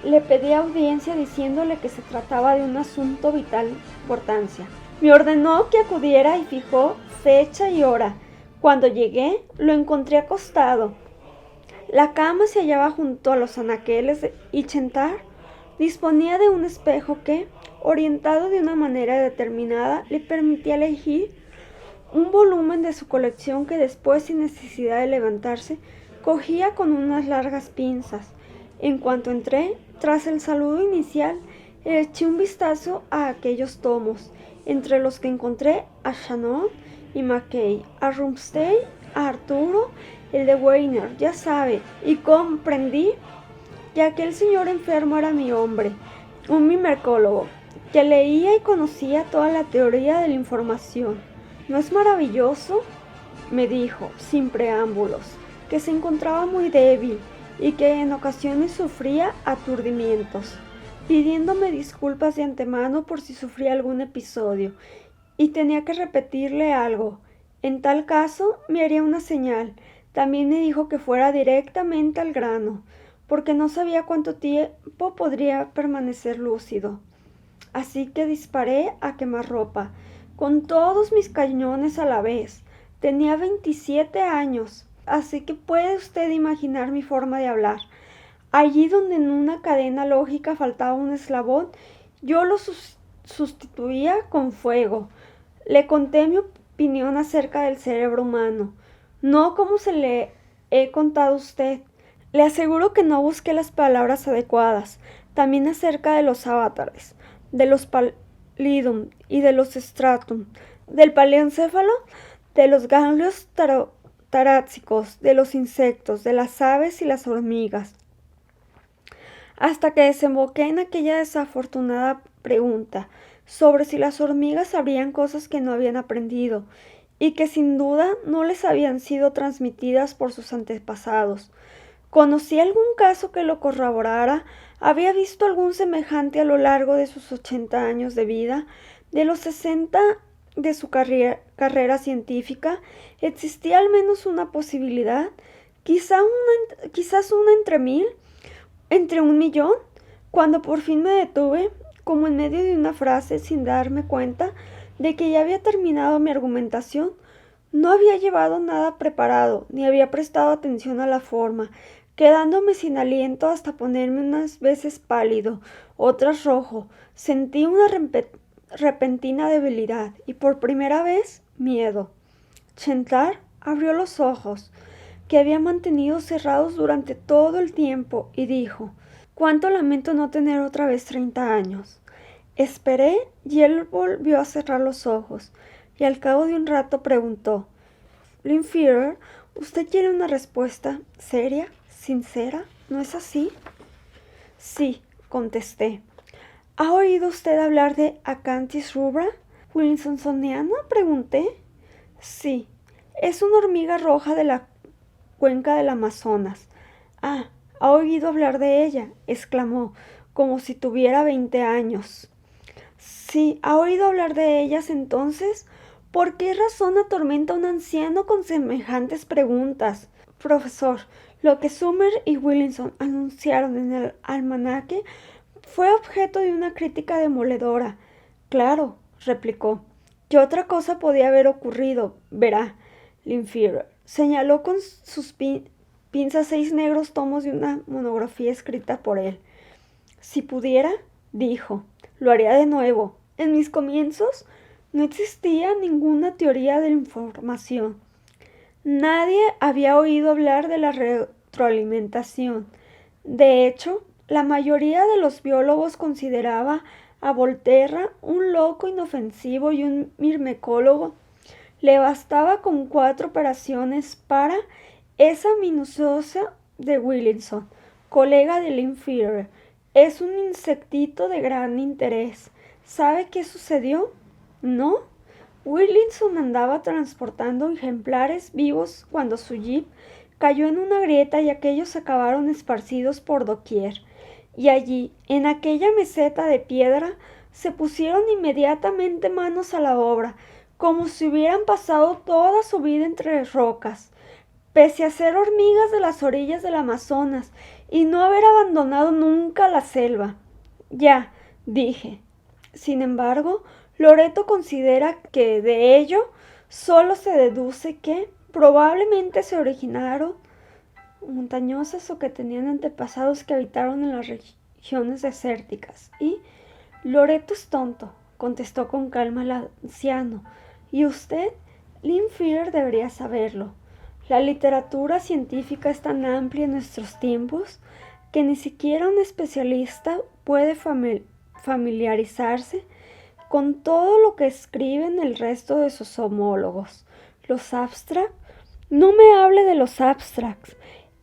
Speaker 1: le pedí audiencia diciéndole que se trataba de un asunto de vital importancia. Me ordenó que acudiera y fijó fecha y hora. Cuando llegué, lo encontré acostado. La cama se hallaba junto a los anaqueles y Chentar disponía de un espejo que, orientado de una manera determinada, le permitía elegir un volumen de su colección que después, sin necesidad de levantarse, cogía con unas largas pinzas. En cuanto entré, tras el saludo inicial, eché un vistazo a aquellos tomos, entre los que encontré a Shannon y Mackay, a Rumsey, a Arturo, el de Weiner, ya sabe, y comprendí que aquel señor enfermo era mi hombre, un mimecólogo, que leía y conocía toda la teoría de la información. ¿No es maravilloso?, me dijo, sin preámbulos, que se encontraba muy débil y que en ocasiones sufría aturdimientos, pidiéndome disculpas de antemano por si sufría algún episodio, y tenía que repetirle algo. En tal caso, me haría una señal. También me dijo que fuera directamente al grano, porque no sabía cuánto tiempo podría permanecer lúcido. Así que disparé a quemarropa, con todos mis cañones a la vez. Tenía 27 años, así que puede usted imaginar mi forma de hablar. Allí donde en una cadena lógica faltaba un eslabón, yo lo sustituía con fuego. Le conté mi opinión acerca del cerebro humano, no como se le he contado a usted. Le aseguro que no busqué las palabras adecuadas. También acerca de los avatares, de los pallidum y de los stratum, del paleoencéfalo, de los ganglios tarácicos, de los insectos, de las aves y las hormigas, hasta que desemboqué en aquella desafortunada pregunta sobre si las hormigas sabrían cosas que no habían aprendido y que sin duda no les habían sido transmitidas por sus antepasados. ¿Conocí algún caso que lo corroborara? ¿Había visto algún semejante a lo largo de sus 80 años de vida? De los 60 de su carrera científica, ¿existía al menos una posibilidad? Quizás una entre 1000, entre 1.000.000. Cuando por fin me detuve, como en medio de una frase, sin darme cuenta de que ya había terminado mi argumentación, no había llevado nada preparado, ni había prestado atención a la forma, quedándome sin aliento hasta ponerme unas veces pálido, otras rojo. Sentí una repentina debilidad y por primera vez miedo. Chentar abrió los ojos, que había mantenido cerrados durante todo el tiempo, y dijo: «Cuánto lamento no tener otra vez 30 años». Esperé y él volvió a cerrar los ojos, y al cabo de un rato preguntó: «Linfirer, ¿usted quiere una respuesta seria, sincera? ¿No es así?» «Sí», contesté. «¿Ha oído usted hablar de Acanthis rubra?» «¿Wilsoniana?», pregunté. «Sí, es una hormiga roja de la cuenca del Amazonas». «Ah, ¿ha oído hablar de ella?», exclamó, como si tuviera 20 años. «Sí, ¿ha oído hablar de ellas entonces? ¿Por qué razón atormenta a un anciano con semejantes preguntas?» «Profesor, lo que Summer y Willinson anunciaron en el almanaque fue objeto de una crítica demoledora». «Claro», replicó. «¿Qué otra cosa podía haber ocurrido? Verá». Linfirer señaló con sus pinzas 6 negros tomos de una monografía escrita por él. «Si pudiera», dijo, «lo haría de nuevo. En mis comienzos no existía ninguna teoría de la información. Nadie había oído hablar de la retroalimentación. De hecho, la mayoría de los biólogos consideraba a Volterra un loco inofensivo y un mimecólogo. Le bastaba con 4 operaciones para esa minuciosa de Willinson, colega de Linfirer. Es un insectito de gran interés. ¿Sabe qué sucedió? ¿No? Willinson andaba transportando ejemplares vivos cuando su jeep cayó en una grieta y aquellos acabaron esparcidos por doquier. Y allí, en aquella meseta de piedra, se pusieron inmediatamente manos a la obra, como si hubieran pasado toda su vida entre rocas, pese a ser hormigas de las orillas del Amazonas y no haber abandonado nunca la selva. Ya, dije. Sin embargo, Loreto considera que de ello solo se deduce que probablemente se originaron montañosas o que tenían antepasados que habitaron en las regiones desérticas. Y Loreto es tonto, contestó con calma el anciano, y usted, Linfier, debería saberlo. La literatura científica es tan amplia en nuestros tiempos que ni siquiera un especialista puede familiarizarse con todo lo que escriben el resto de sus homólogos. Los abstracts, no me hable de los abstracts.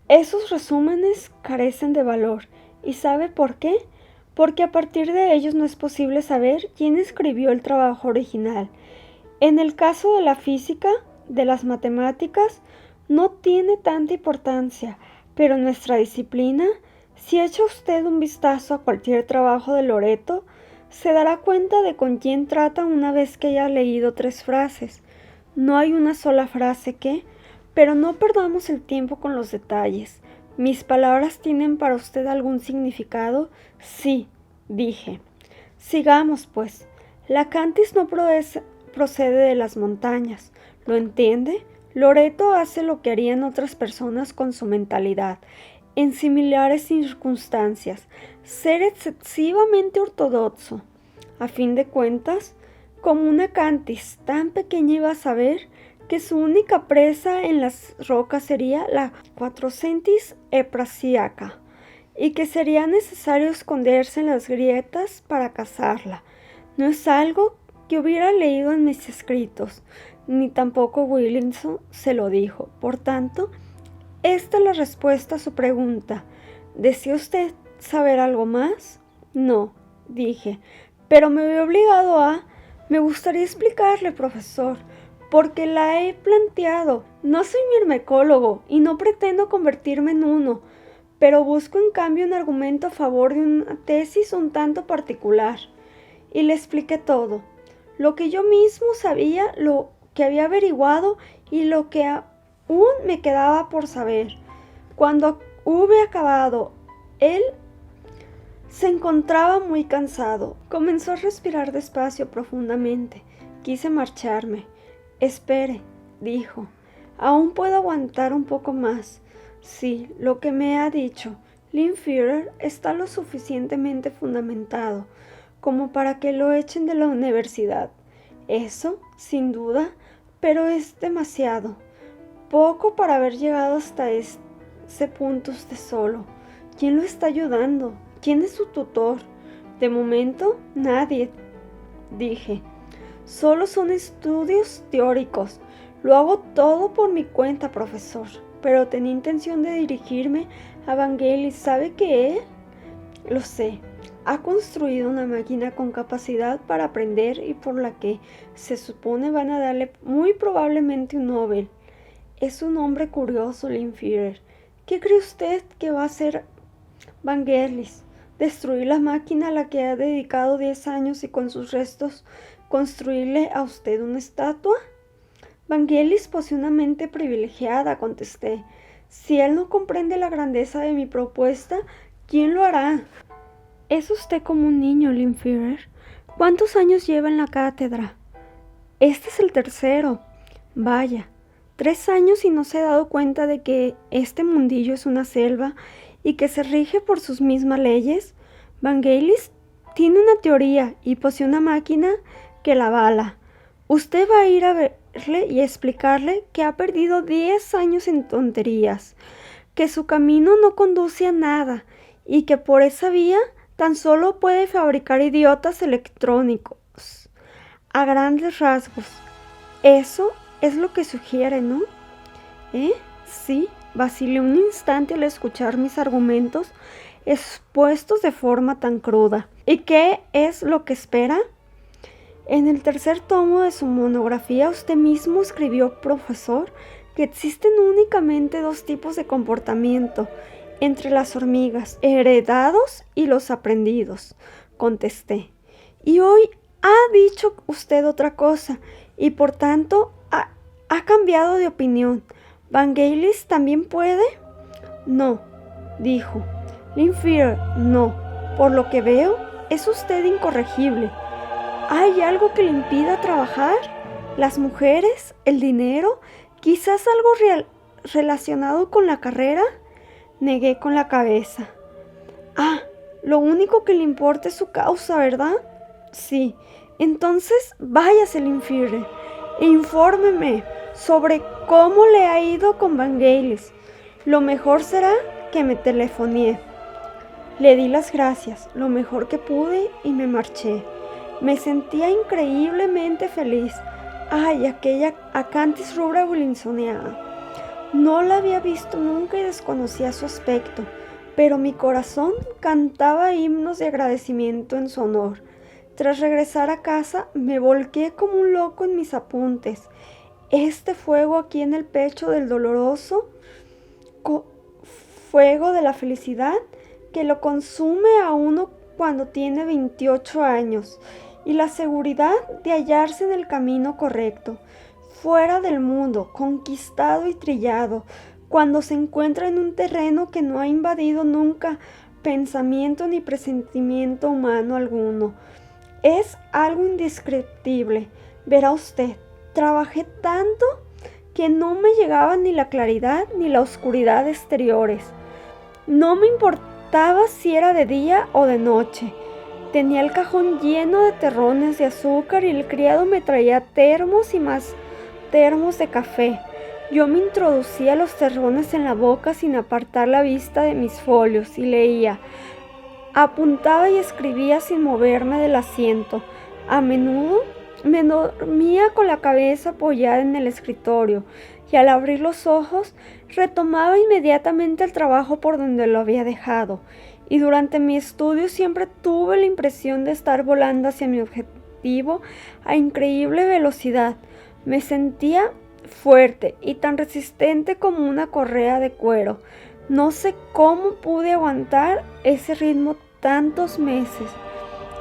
Speaker 1: Esos resúmenes carecen de valor. ¿Y sabe por qué? Porque a partir de ellos no es posible saber quién escribió el trabajo original. En el caso de la física, de las matemáticas, no tiene tanta importancia, pero en nuestra disciplina, si echa usted un vistazo a cualquier trabajo de Loreto, se dará cuenta de con quién trata una vez que haya leído 3 frases. No hay una sola frase que, pero no perdamos el tiempo con los detalles. ¿Mis palabras tienen para usted algún significado? Sí, dije. Sigamos, pues. La cantis no procede de las montañas. ¿Lo entiende? Loreto hace lo que harían otras personas con su mentalidad, en similares circunstancias, ser excesivamente ortodoxo. A fin de cuentas, como una cantis tan pequeña iba a saber que su única presa en las rocas sería la Quattrocentis eprasiaca y que sería necesario esconderse en las grietas para cazarla. No es algo que hubiera leído en mis escritos, ni tampoco Willinson se lo dijo. Por tanto, esta es la respuesta a su pregunta. ¿Desea usted saber algo más? No, dije, pero me veo obligado a... Me gustaría explicarle, profesor, porque la he planteado. No soy mirmecólogo y no pretendo convertirme en uno, pero busco en cambio un argumento a favor de una tesis un tanto particular. Y le expliqué todo, lo que yo mismo sabía, lo que había averiguado y lo que aún me quedaba por saber. Cuando hube acabado, él se encontraba muy cansado. Comenzó a respirar despacio, profundamente. Quise marcharme. Espere, dijo. Aún puedo aguantar un poco más. Sí, lo que me ha dicho Linfier está lo suficientemente fundamentado como para que lo echen de la universidad. Eso, sin duda, pero es demasiado. Poco para haber llegado hasta ese punto usted solo. ¿Quién lo está ayudando? ¿Quién es su tutor? De momento, nadie, dije. Solo son estudios teóricos. Lo hago todo por mi cuenta, profesor. Pero tenía intención de dirigirme a Vangelis. ¿Sabe qué es? Lo sé. Ha construido una máquina con capacidad para aprender y por la que se supone van a darle muy probablemente un Nobel. Es un hombre curioso, Linfier. ¿Qué cree usted que va a hacer Vangelis? ¿Destruir la máquina a la que ha dedicado 10 años y con sus restos construirle a usted una estatua? Vangelis posee una mente privilegiada, contesté. Si él no comprende la grandeza de mi propuesta, ¿quién lo hará? Es usted como un niño, Linfier. ¿Cuántos años lleva en la cátedra? Este es el 3º. Vaya, 3 años y no se ha dado cuenta de que este mundillo es una selva y que se rige por sus mismas leyes. Vangelis tiene una teoría y posee una máquina que la avala. Usted va a ir a verle y explicarle que ha perdido 10 años en tonterías, que su camino no conduce a nada y que por esa vía tan solo puede fabricar idiotas electrónicos. A grandes rasgos, eso es lo que sugiere, ¿no? Sí, vacilé un instante al escuchar mis argumentos expuestos de forma tan cruda. ¿Y qué es lo que espera? En el tercer tomo de su monografía usted mismo escribió, profesor, que existen únicamente dos tipos de comportamiento entre las hormigas, heredados y los aprendidos, contesté. Y hoy ha dicho usted otra cosa y por tanto ha cambiado de opinión. ¿Vangelis también puede? No, dijo. Linfier, no. Por lo que veo, es usted incorregible. ¿Hay algo que le impida trabajar? ¿Las mujeres? ¿El dinero? ¿Quizás algo relacionado con la carrera? Negué con la cabeza. Ah, lo único que le importa es su causa, ¿verdad? Sí. Entonces váyase, Linfier, e infórmeme sobre cómo le ha ido con Vangelis. Lo mejor será que me telefonee. Le di las gracias, lo mejor que pude, y me marché. Me sentía increíblemente feliz. Ay, aquella acanthis rubra williamsoniana. No la había visto nunca y desconocía su aspecto, pero mi corazón cantaba himnos de agradecimiento en su honor. Tras regresar a casa, me volqué como un loco en mis apuntes. Este fuego aquí en el pecho del doloroso fuego de la felicidad que lo consume a uno cuando tiene 28 años, y la seguridad de hallarse en el camino correcto, fuera del mundo, conquistado y trillado, cuando se encuentra en un terreno que no ha invadido nunca pensamiento ni presentimiento humano alguno. Es algo indescriptible. Verá usted, trabajé tanto que no me llegaba ni la claridad ni la oscuridad exteriores. No me importaba si era de día o de noche. Tenía el cajón lleno de terrones de azúcar y el criado me traía termos y más termos de café. Yo me introducía los terrones en la boca sin apartar la vista de mis folios y leía. Apuntaba y escribía sin moverme del asiento. A menudo me dormía con la cabeza apoyada en el escritorio y al abrir los ojos retomaba inmediatamente el trabajo por donde lo había dejado. Y durante mi estudio siempre tuve la impresión de estar volando hacia mi objetivo a increíble velocidad. Me sentía fuerte y tan resistente como una correa de cuero. No sé cómo pude aguantar ese ritmo tantos meses.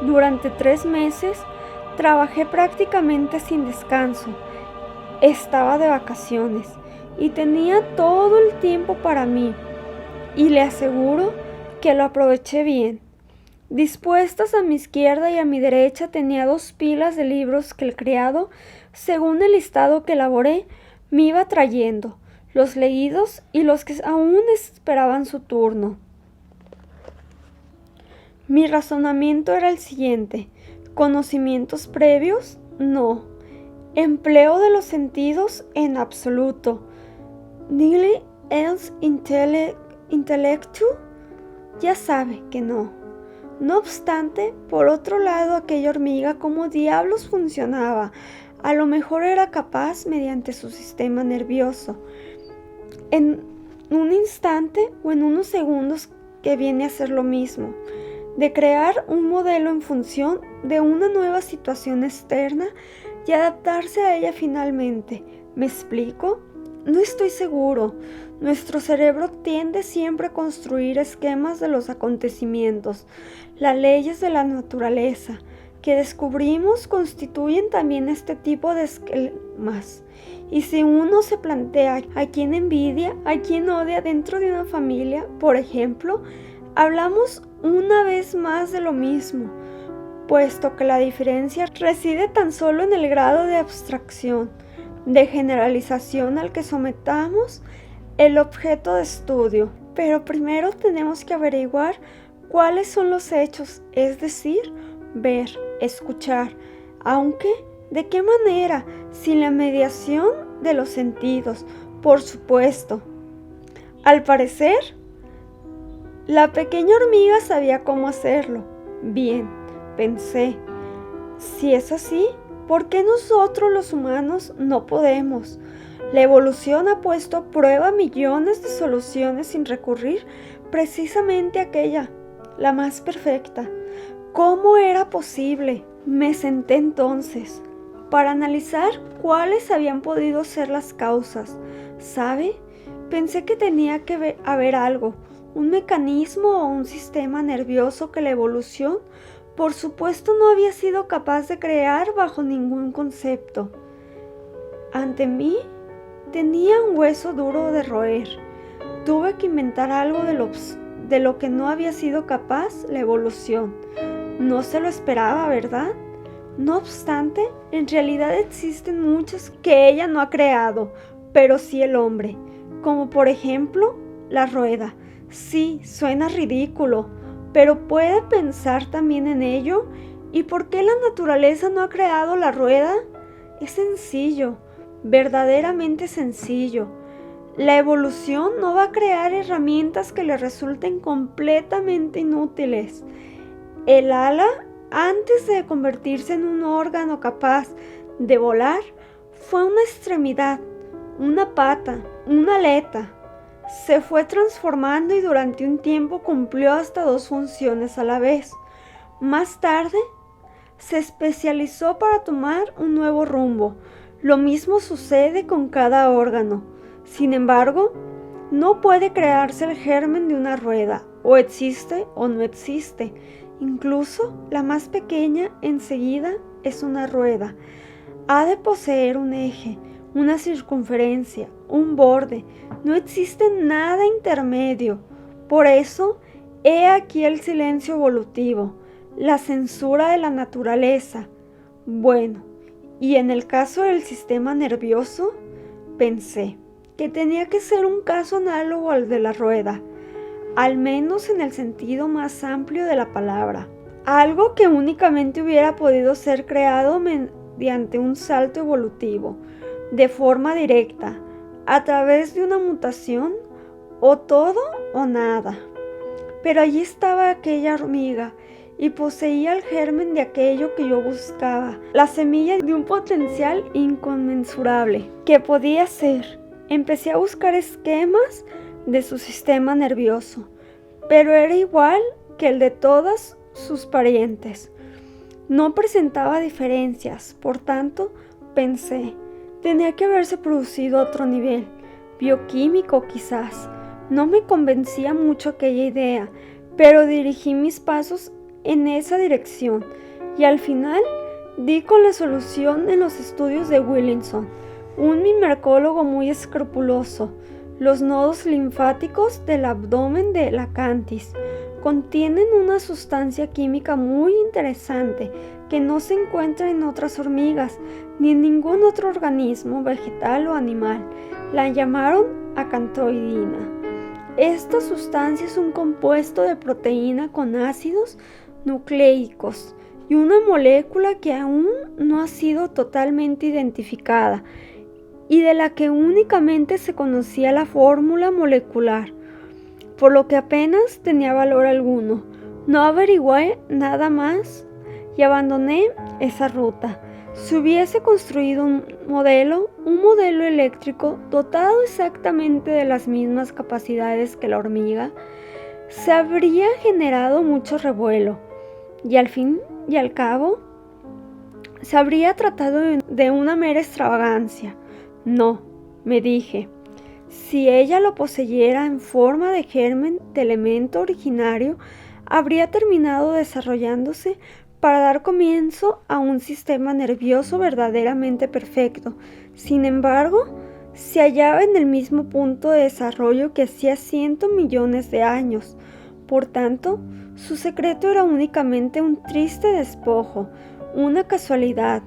Speaker 1: Durante 3 meses trabajé prácticamente sin descanso. Estaba de vacaciones y tenía todo el tiempo para mí. Y le aseguro que lo aproveché bien. Dispuestas a mi izquierda y a mi derecha tenía 2 pilas de libros que el criado, según el listado que elaboré, me iba trayendo, los leídos y los que aún esperaban su turno. Mi razonamiento era el siguiente: ¿conocimientos previos? No. ¿Empleo de los sentidos? En absoluto. ¿Nihil ens intellectu? Ya sabe que no. No obstante, por otro lado, aquella hormiga, ¿cómo diablos funcionaba? A lo mejor era capaz, mediante su sistema nervioso, en un instante o en unos segundos, que viene a ser lo mismo, de crear un modelo en función de una nueva situación externa y adaptarse a ella finalmente. ¿Me explico? No estoy seguro. Nuestro cerebro tiende siempre a construir esquemas de los acontecimientos. Las leyes de la naturaleza que descubrimos constituyen también este tipo de esquemas. Y si uno se plantea a quién envidia, a quién odia dentro de una familia, por ejemplo, hablamos una vez más de lo mismo, puesto que la diferencia reside tan solo en el grado de abstracción, de generalización al que sometamos el objeto de estudio. Pero primero tenemos que averiguar cuáles son los hechos, es decir, ver, escuchar, aunque ¿de qué manera? Sin la mediación de los sentidos, por supuesto. Al parecer, la pequeña hormiga sabía cómo hacerlo. Bien, pensé, si es así, ¿por qué nosotros los humanos no podemos? La evolución ha puesto a prueba millones de soluciones sin recurrir precisamente a aquella, la más perfecta. ¿Cómo era posible? Me senté entonces para analizar cuáles habían podido ser las causas. ¿Sabe? Pensé que tenía que haber algo, un mecanismo o un sistema nervioso que la evolución, por supuesto, no había sido capaz de crear bajo ningún concepto. Ante mí tenía un hueso duro de roer. Tuve que inventar algo de lo que no había sido capaz la evolución. No se lo esperaba, ¿verdad? No obstante, en realidad existen muchas que ella no ha creado, pero sí el hombre, como por ejemplo la rueda. Sí, suena ridículo, pero puede pensar también en ello. ¿Y por qué la naturaleza no ha creado la rueda? Es sencillo, verdaderamente sencillo. La evolución no va a crear herramientas que le resulten completamente inútiles. El ala, antes de convertirse en un órgano capaz de volar, fue una extremidad, una pata, una aleta. Se fue transformando y durante un tiempo cumplió hasta 2 funciones a la vez. Más tarde, se especializó para tomar un nuevo rumbo. Lo mismo sucede con cada órgano. Sin embargo, no puede crearse el germen de una rueda, o existe o no existe. Incluso la más pequeña enseguida es una rueda. Ha de poseer un eje, una circunferencia, un borde. No existe nada intermedio. Por eso, he aquí el silencio evolutivo, la censura de la naturaleza. Bueno, y en el caso del sistema nervioso, pensé que tenía que ser un caso análogo al de la rueda, al menos en el sentido más amplio de la palabra. Algo que únicamente hubiera podido ser creado mediante un salto evolutivo, de forma directa, a través de una mutación, o todo o nada. Pero allí estaba aquella hormiga y poseía el germen de aquello que yo buscaba, la semilla de un potencial inconmensurable. ¿Qué podía ser? Empecé a buscar esquemas de su sistema nervioso, pero era igual que el de todas sus parientes. No presentaba diferencias, por tanto, pensé, tenía que haberse producido otro nivel, bioquímico quizás. No me convencía mucho aquella idea, pero dirigí mis pasos en esa dirección y al final di con la solución en los estudios de Williamson, un mimercólogo muy escrupuloso. Los nodos linfáticos del abdomen de la Acanthis contienen una sustancia química muy interesante que no se encuentra en otras hormigas ni en ningún otro organismo vegetal o animal. La llamaron acantoidina. Esta sustancia es un compuesto de proteína con ácidos nucleicos y una molécula que aún no ha sido totalmente identificada y de la que únicamente se conocía la fórmula molecular, por lo que apenas tenía valor alguno. No averigüé nada más y abandoné esa ruta. Si hubiese construido un modelo eléctrico dotado exactamente de las mismas capacidades que la hormiga, se habría generado mucho revuelo y al fin y al cabo se habría tratado de una mera extravagancia. No, me dije, si ella lo poseyera en forma de germen de elemento originario, habría terminado desarrollándose para dar comienzo a un sistema nervioso verdaderamente perfecto. Sin embargo, se hallaba en el mismo punto de desarrollo que hacía 100 millones de años. Por tanto, su secreto era únicamente un triste despojo, una casualidad,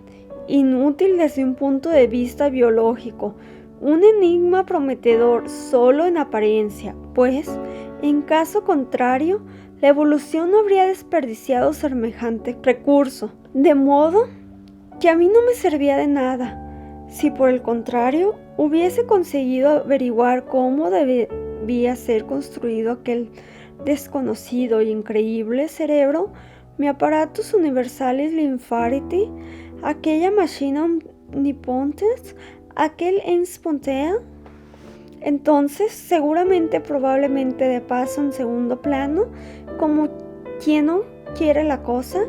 Speaker 1: inútil desde un punto de vista biológico, un enigma prometedor solo en apariencia, pues, en caso contrario, la evolución no habría desperdiciado semejante recurso, de modo que a mí no me servía de nada. Si por el contrario hubiese conseguido averiguar cómo debía ser construido aquel desconocido y increíble cerebro, mi apparatus universalis lymphatic, aquella machina omnipotens, aquel ens spontea, entonces seguramente, probablemente de paso en segundo plano, como quien no quiere la cosa,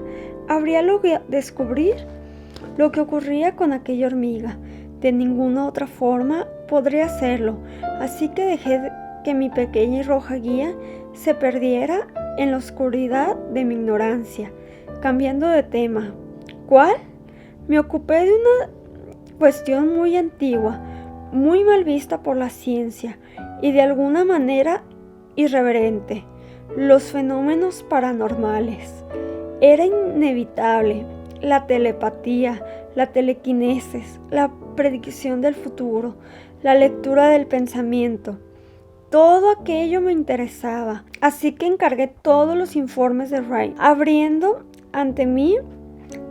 Speaker 1: habría logrado descubrir lo que ocurría con aquella hormiga. De ninguna otra forma podría hacerlo, así que dejé que mi pequeña y roja guía se perdiera en la oscuridad de mi ignorancia. Cambiando de tema, ¿cuál? Me ocupé de una cuestión muy antigua, muy mal vista por la ciencia y de alguna manera irreverente: los fenómenos paranormales. Era inevitable la telepatía, la telequinesis, la predicción del futuro, la lectura del pensamiento. Todo aquello me interesaba, así que encargué todos los informes de Wright, abriendo ante mí,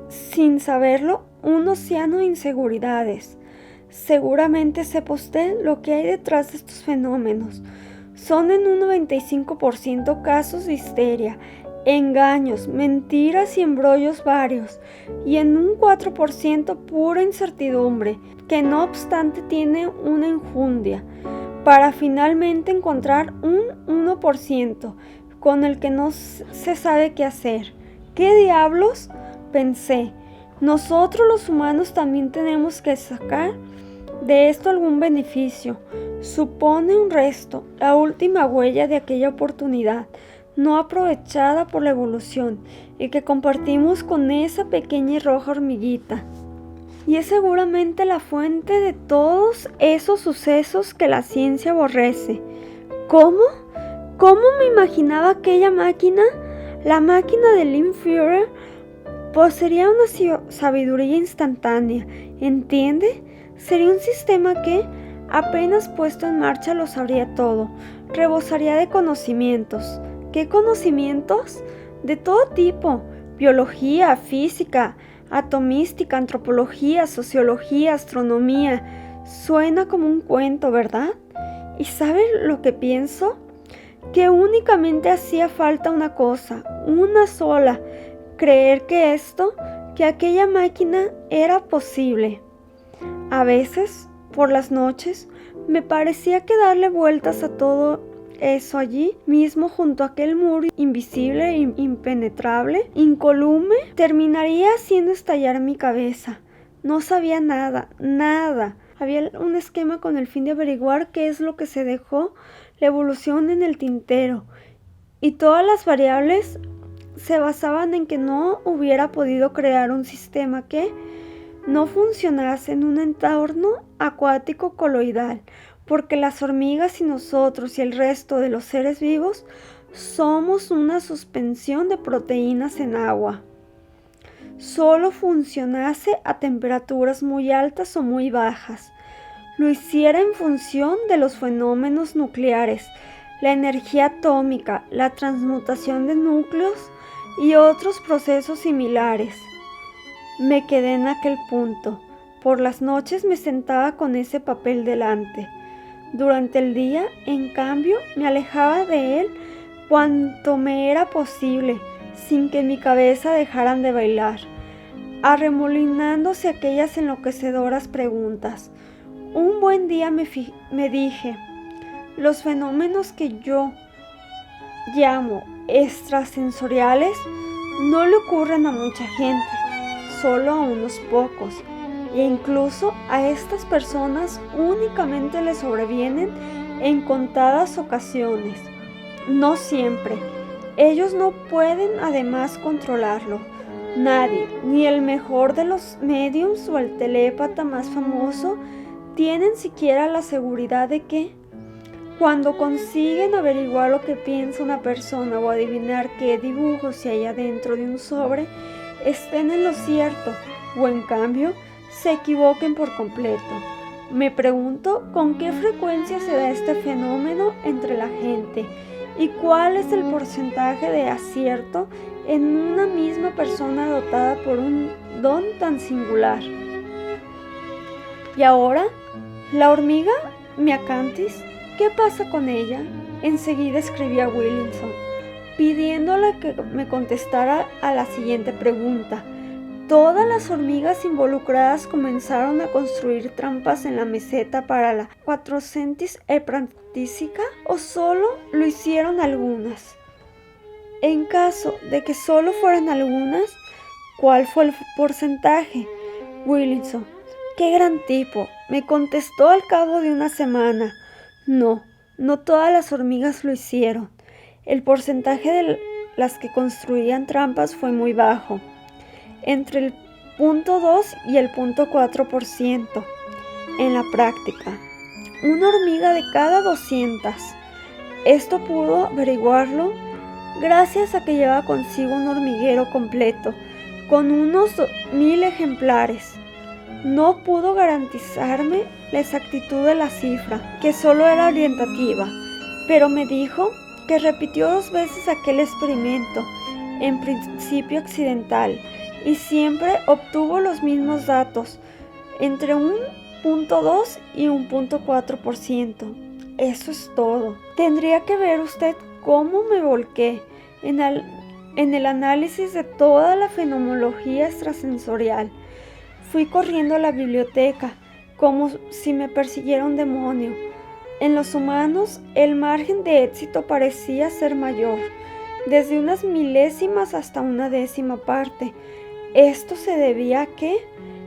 Speaker 1: sin saberlo, un océano de inseguridades. Seguramente sepa usted lo que hay detrás de estos fenómenos. Son en un 95% casos de histeria, engaños, mentiras y embrollos varios, y en un 4% pura incertidumbre, que no obstante tiene una enjundia, para finalmente encontrar un 1% con el que no se sabe qué hacer. ¿Qué diablos?, pensé. Nosotros los humanos también tenemos que sacar de esto algún beneficio. Supone un resto, la última huella de aquella oportunidad no aprovechada por la evolución y que compartimos con esa pequeña y roja hormiguita. Y es seguramente la fuente de todos esos sucesos que la ciencia aborrece. ¿Cómo? ¿Cómo me imaginaba aquella máquina? La máquina de Lynn Führer poseería una sabiduría instantánea, ¿entiende? Sería un sistema que, apenas puesto en marcha, lo sabría todo, rebosaría de conocimientos. ¿Qué conocimientos? De todo tipo: biología, física, atomística, antropología, sociología, astronomía. Suena como un cuento, ¿verdad? ¿Y sabe lo que pienso? Que únicamente hacía falta una cosa, una sola: creer que aquella máquina era posible. A veces, por las noches, me parecía que darle vueltas a todo eso allí mismo, junto a aquel muro invisible e impenetrable, incolume, terminaría haciendo estallar mi cabeza. No sabía nada. Había un esquema con el fin de averiguar qué es lo que se dejó la evolución en el tintero, y todas las variables se basaban en que no hubiera podido crear un sistema que no funcionase en un entorno acuático coloidal, porque las hormigas y nosotros y el resto de los seres vivos somos una suspensión de proteínas en agua. Solo funcionase a temperaturas muy altas o muy bajas. Lo hiciera en función de los fenómenos nucleares, la energía atómica, la transmutación de núcleos y otros procesos similares. Me quedé en aquel punto. Por las noches me sentaba con ese papel delante. Durante el día, en cambio, me alejaba de él cuanto me era posible, sin que mi cabeza dejaran de bailar, arremolinándose aquellas enloquecedoras preguntas. Un buen día me dije: los fenómenos que yo llamo extrasensoriales no le ocurren a mucha gente, solo a unos pocos. E incluso a estas personas únicamente les sobrevienen en contadas ocasiones, no siempre. Ellos no pueden además controlarlo. Nadie, ni el mejor de los médiums o el telépata más famoso, tienen siquiera la seguridad de que, cuando consiguen averiguar lo que piensa una persona o adivinar qué dibujos hay adentro de un sobre, estén en lo cierto, o en cambio se equivoquen por completo. Me pregunto con qué frecuencia se da este fenómeno entre la gente y cuál es el porcentaje de acierto en una misma persona dotada por un don tan singular. Y ahora, la hormiga Miacanthus, ¿qué pasa con ella? Enseguida escribí a Williamson, pidiéndole que me contestara a la siguiente pregunta. Todas las hormigas involucradas comenzaron a construir trampas en la meseta para la Quattrocentis Eprantísica, ¿o solo lo hicieron algunas? En caso de que solo fueran algunas, ¿Cuál fue el porcentaje? Willinson: ¡qué gran tipo! Me contestó al cabo de una semana. No todas las hormigas lo hicieron. El porcentaje de las que construían trampas fue muy bajo, entre el 0.2 y el 0.4%. En la práctica, una hormiga de cada 200. Esto pudo averiguarlo gracias a que llevaba consigo un hormiguero completo, con unos 1000 ejemplares. No pudo garantizarme la exactitud de la cifra, que solo era orientativa, pero me dijo que repitió 2 veces aquel experimento, en principio accidental, y siempre obtuvo los mismos datos, entre un 0.2 y un 0.4%. Eso es todo. Tendría que ver usted cómo me volqué en el análisis de toda la fenomenología extrasensorial. Fui corriendo a la biblioteca como si me persiguiera un demonio. En los humanos, el margen de éxito parecía ser mayor, desde unas milésimas hasta una décima parte. Esto se debía a que,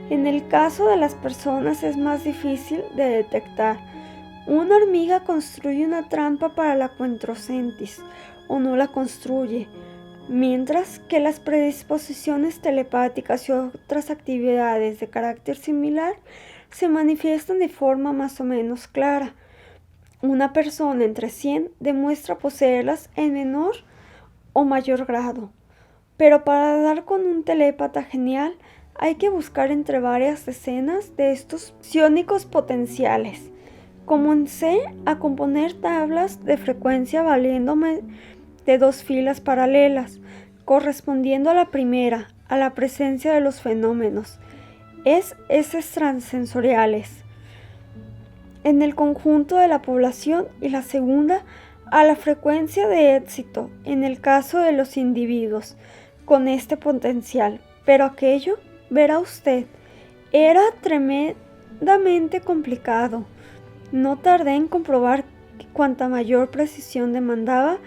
Speaker 1: en el caso de las personas, es más difícil de detectar. Una hormiga construye una trampa para la quentrocentis o no la construye, mientras que las predisposiciones telepáticas y otras actividades de carácter similar se manifiestan de forma más o menos clara. Una persona entre 100 demuestra poseerlas en menor o mayor grado, pero para dar con un telépata genial hay que buscar entre varias decenas de estos psiónicos potenciales. Comencé a componer tablas de frecuencia valiéndome de 2 filas paralelas, correspondiendo a la primera, a la presencia de los fenómenos extrasensoriales en el conjunto de la población, y la segunda a la frecuencia de éxito en el caso de los individuos con este potencial. Pero aquello, verá usted, era tremendamente complicado. No tardé en comprobar que cuanta mayor precisión demandaba,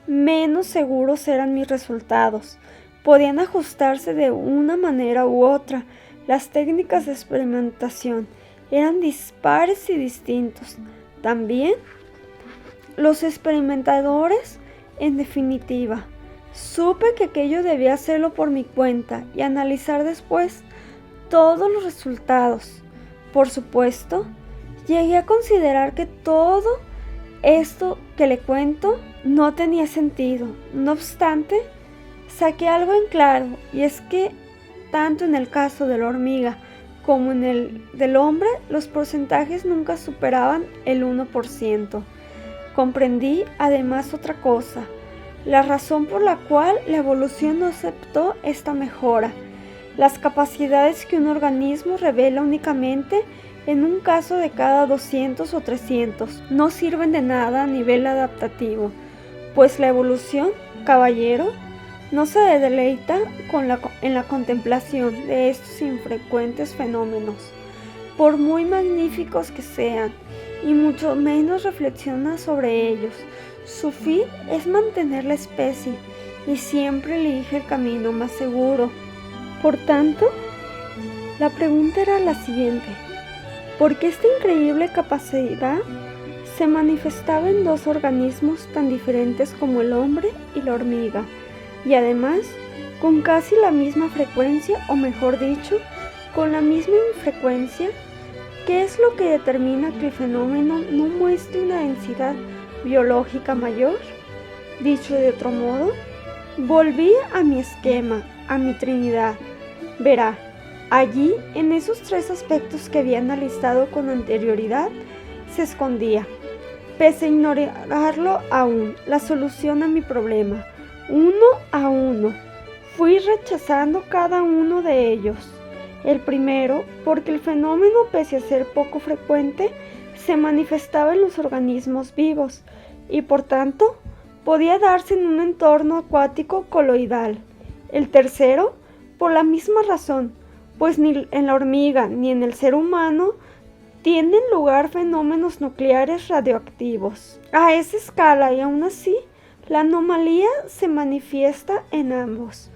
Speaker 1: menos seguros eran mis resultados. Podían ajustarse de una manera u otra. Las técnicas de experimentación eran dispares y distintos. También los experimentadores, en definitiva. Supe que aquello debía hacerlo por mi cuenta y analizar después todos los resultados. Por supuesto, llegué a considerar que todo esto que le cuento no tenía sentido. No obstante, saqué algo en claro, y es que tanto en el caso de la hormiga como en el del hombre, los porcentajes nunca superaban el 1%. Comprendí además otra cosa, la razón por la cual la evolución no aceptó esta mejora. Las capacidades que un organismo revela únicamente en un caso de cada 200 o 300 no sirven de nada a nivel adaptativo, pues la evolución, caballero, no se deleita en la contemplación de estos infrecuentes fenómenos, por muy magníficos que sean, y mucho menos reflexiona sobre ellos. Su fin es mantener la especie y siempre elige el camino más seguro. Por tanto, la pregunta era la siguiente: ¿por qué esta increíble capacidad se manifestaba en 2 organismos tan diferentes como el hombre y la hormiga, y además con casi la misma frecuencia, o mejor dicho, con la misma infrecuencia? ¿Qué es lo que determina que el fenómeno no muestre una densidad biológica mayor? Dicho de otro modo, volví a mi esquema, a mi Trinidad. Verá, allí, en esos 3 aspectos que había analizado con anterioridad, se escondía, pese a ignorarlo aún, la solución a mi problema. Uno a uno, fui rechazando cada uno de ellos. El primero, porque el fenómeno, pese a ser poco frecuente, se manifestaba en los organismos vivos y por tanto podía darse en un entorno acuático coloidal. El tercero, por la misma razón, pues ni en la hormiga ni en el ser humano tienen lugar fenómenos nucleares radioactivos a esa escala, y aún así la anomalía se manifiesta en ambos.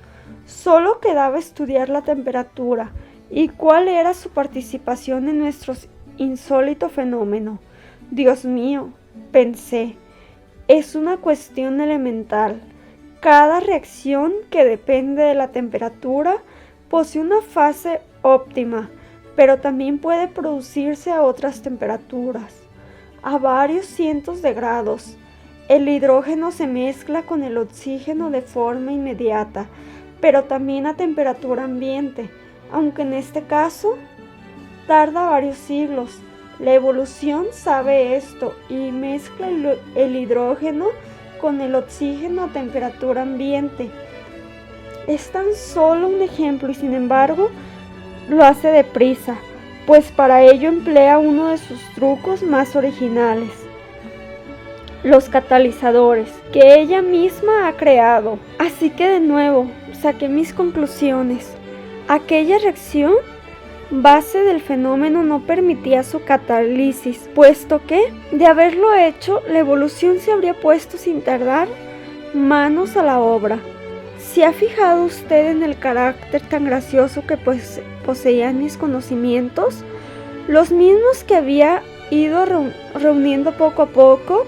Speaker 1: Solo quedaba estudiar la temperatura y cuál era su participación en nuestro insólito fenómeno. Dios mío, pensé, es una cuestión elemental. Cada reacción que depende de la temperatura posee una fase óptima, pero también puede producirse a otras temperaturas, a varios cientos de grados. El hidrógeno se mezcla con el oxígeno de forma inmediata, pero también a temperatura ambiente, aunque en este caso tarda varios siglos. La evolución sabe esto y mezcla el hidrógeno con el oxígeno a temperatura ambiente. Es tan solo un ejemplo y sin embargo lo hace deprisa, pues para ello emplea uno de sus trucos más originales: los catalizadores, que ella misma ha creado. Así que de nuevo saqué mis conclusiones. Aquella reacción base del fenómeno no permitía su catálisis, puesto que, de haberlo hecho, la evolución se habría puesto sin tardar manos a la obra. ¿Se ha fijado usted en el carácter tan gracioso que poseían mis conocimientos? Los mismos que había ido reuniendo poco a poco.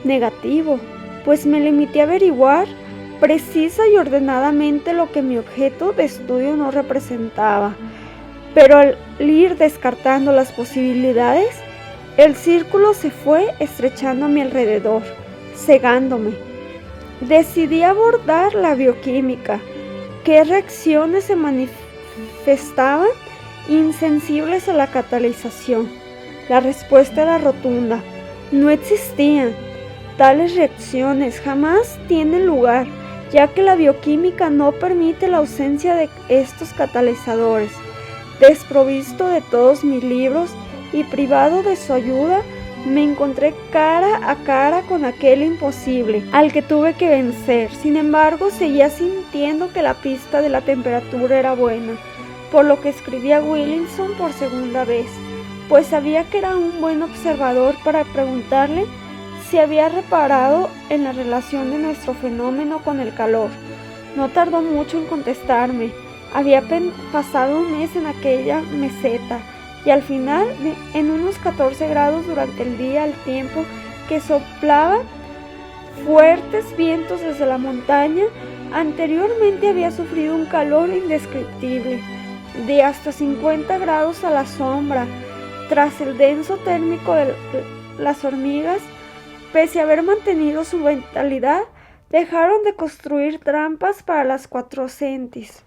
Speaker 1: Negativo, pues me limité a averiguar precisa y ordenadamente lo que mi objeto de estudio no representaba. Pero al ir descartando las posibilidades, el círculo se fue estrechando a mi alrededor, cegándome. Decidí abordar la bioquímica. ¿Qué reacciones se manifestaban insensibles a la catalización? La respuesta era rotunda. No existían. Tales reacciones jamás tienen lugar, ya que la bioquímica no permite la ausencia de estos catalizadores. Desprovisto de todos mis libros y privado de su ayuda, me encontré cara a cara con aquel imposible, al que tuve que vencer. Sin embargo, seguía sintiendo que la pista de la temperatura era buena, por lo que escribí a Williamson por segunda vez, pues sabía que era un buen observador, para preguntarle si había reparado en la relación de nuestro fenómeno con el calor. No tardó mucho en contestarme. Había pasado un mes en aquella meseta y al final en unos 14 grados durante el día, al tiempo que soplaban fuertes vientos desde la montaña. Anteriormente había sufrido un calor indescriptible de hasta 50 grados a la sombra. Tras el denso térmico de las hormigas, pese a haber mantenido su vitalidad, dejaron de construir trampas para las 4 centis.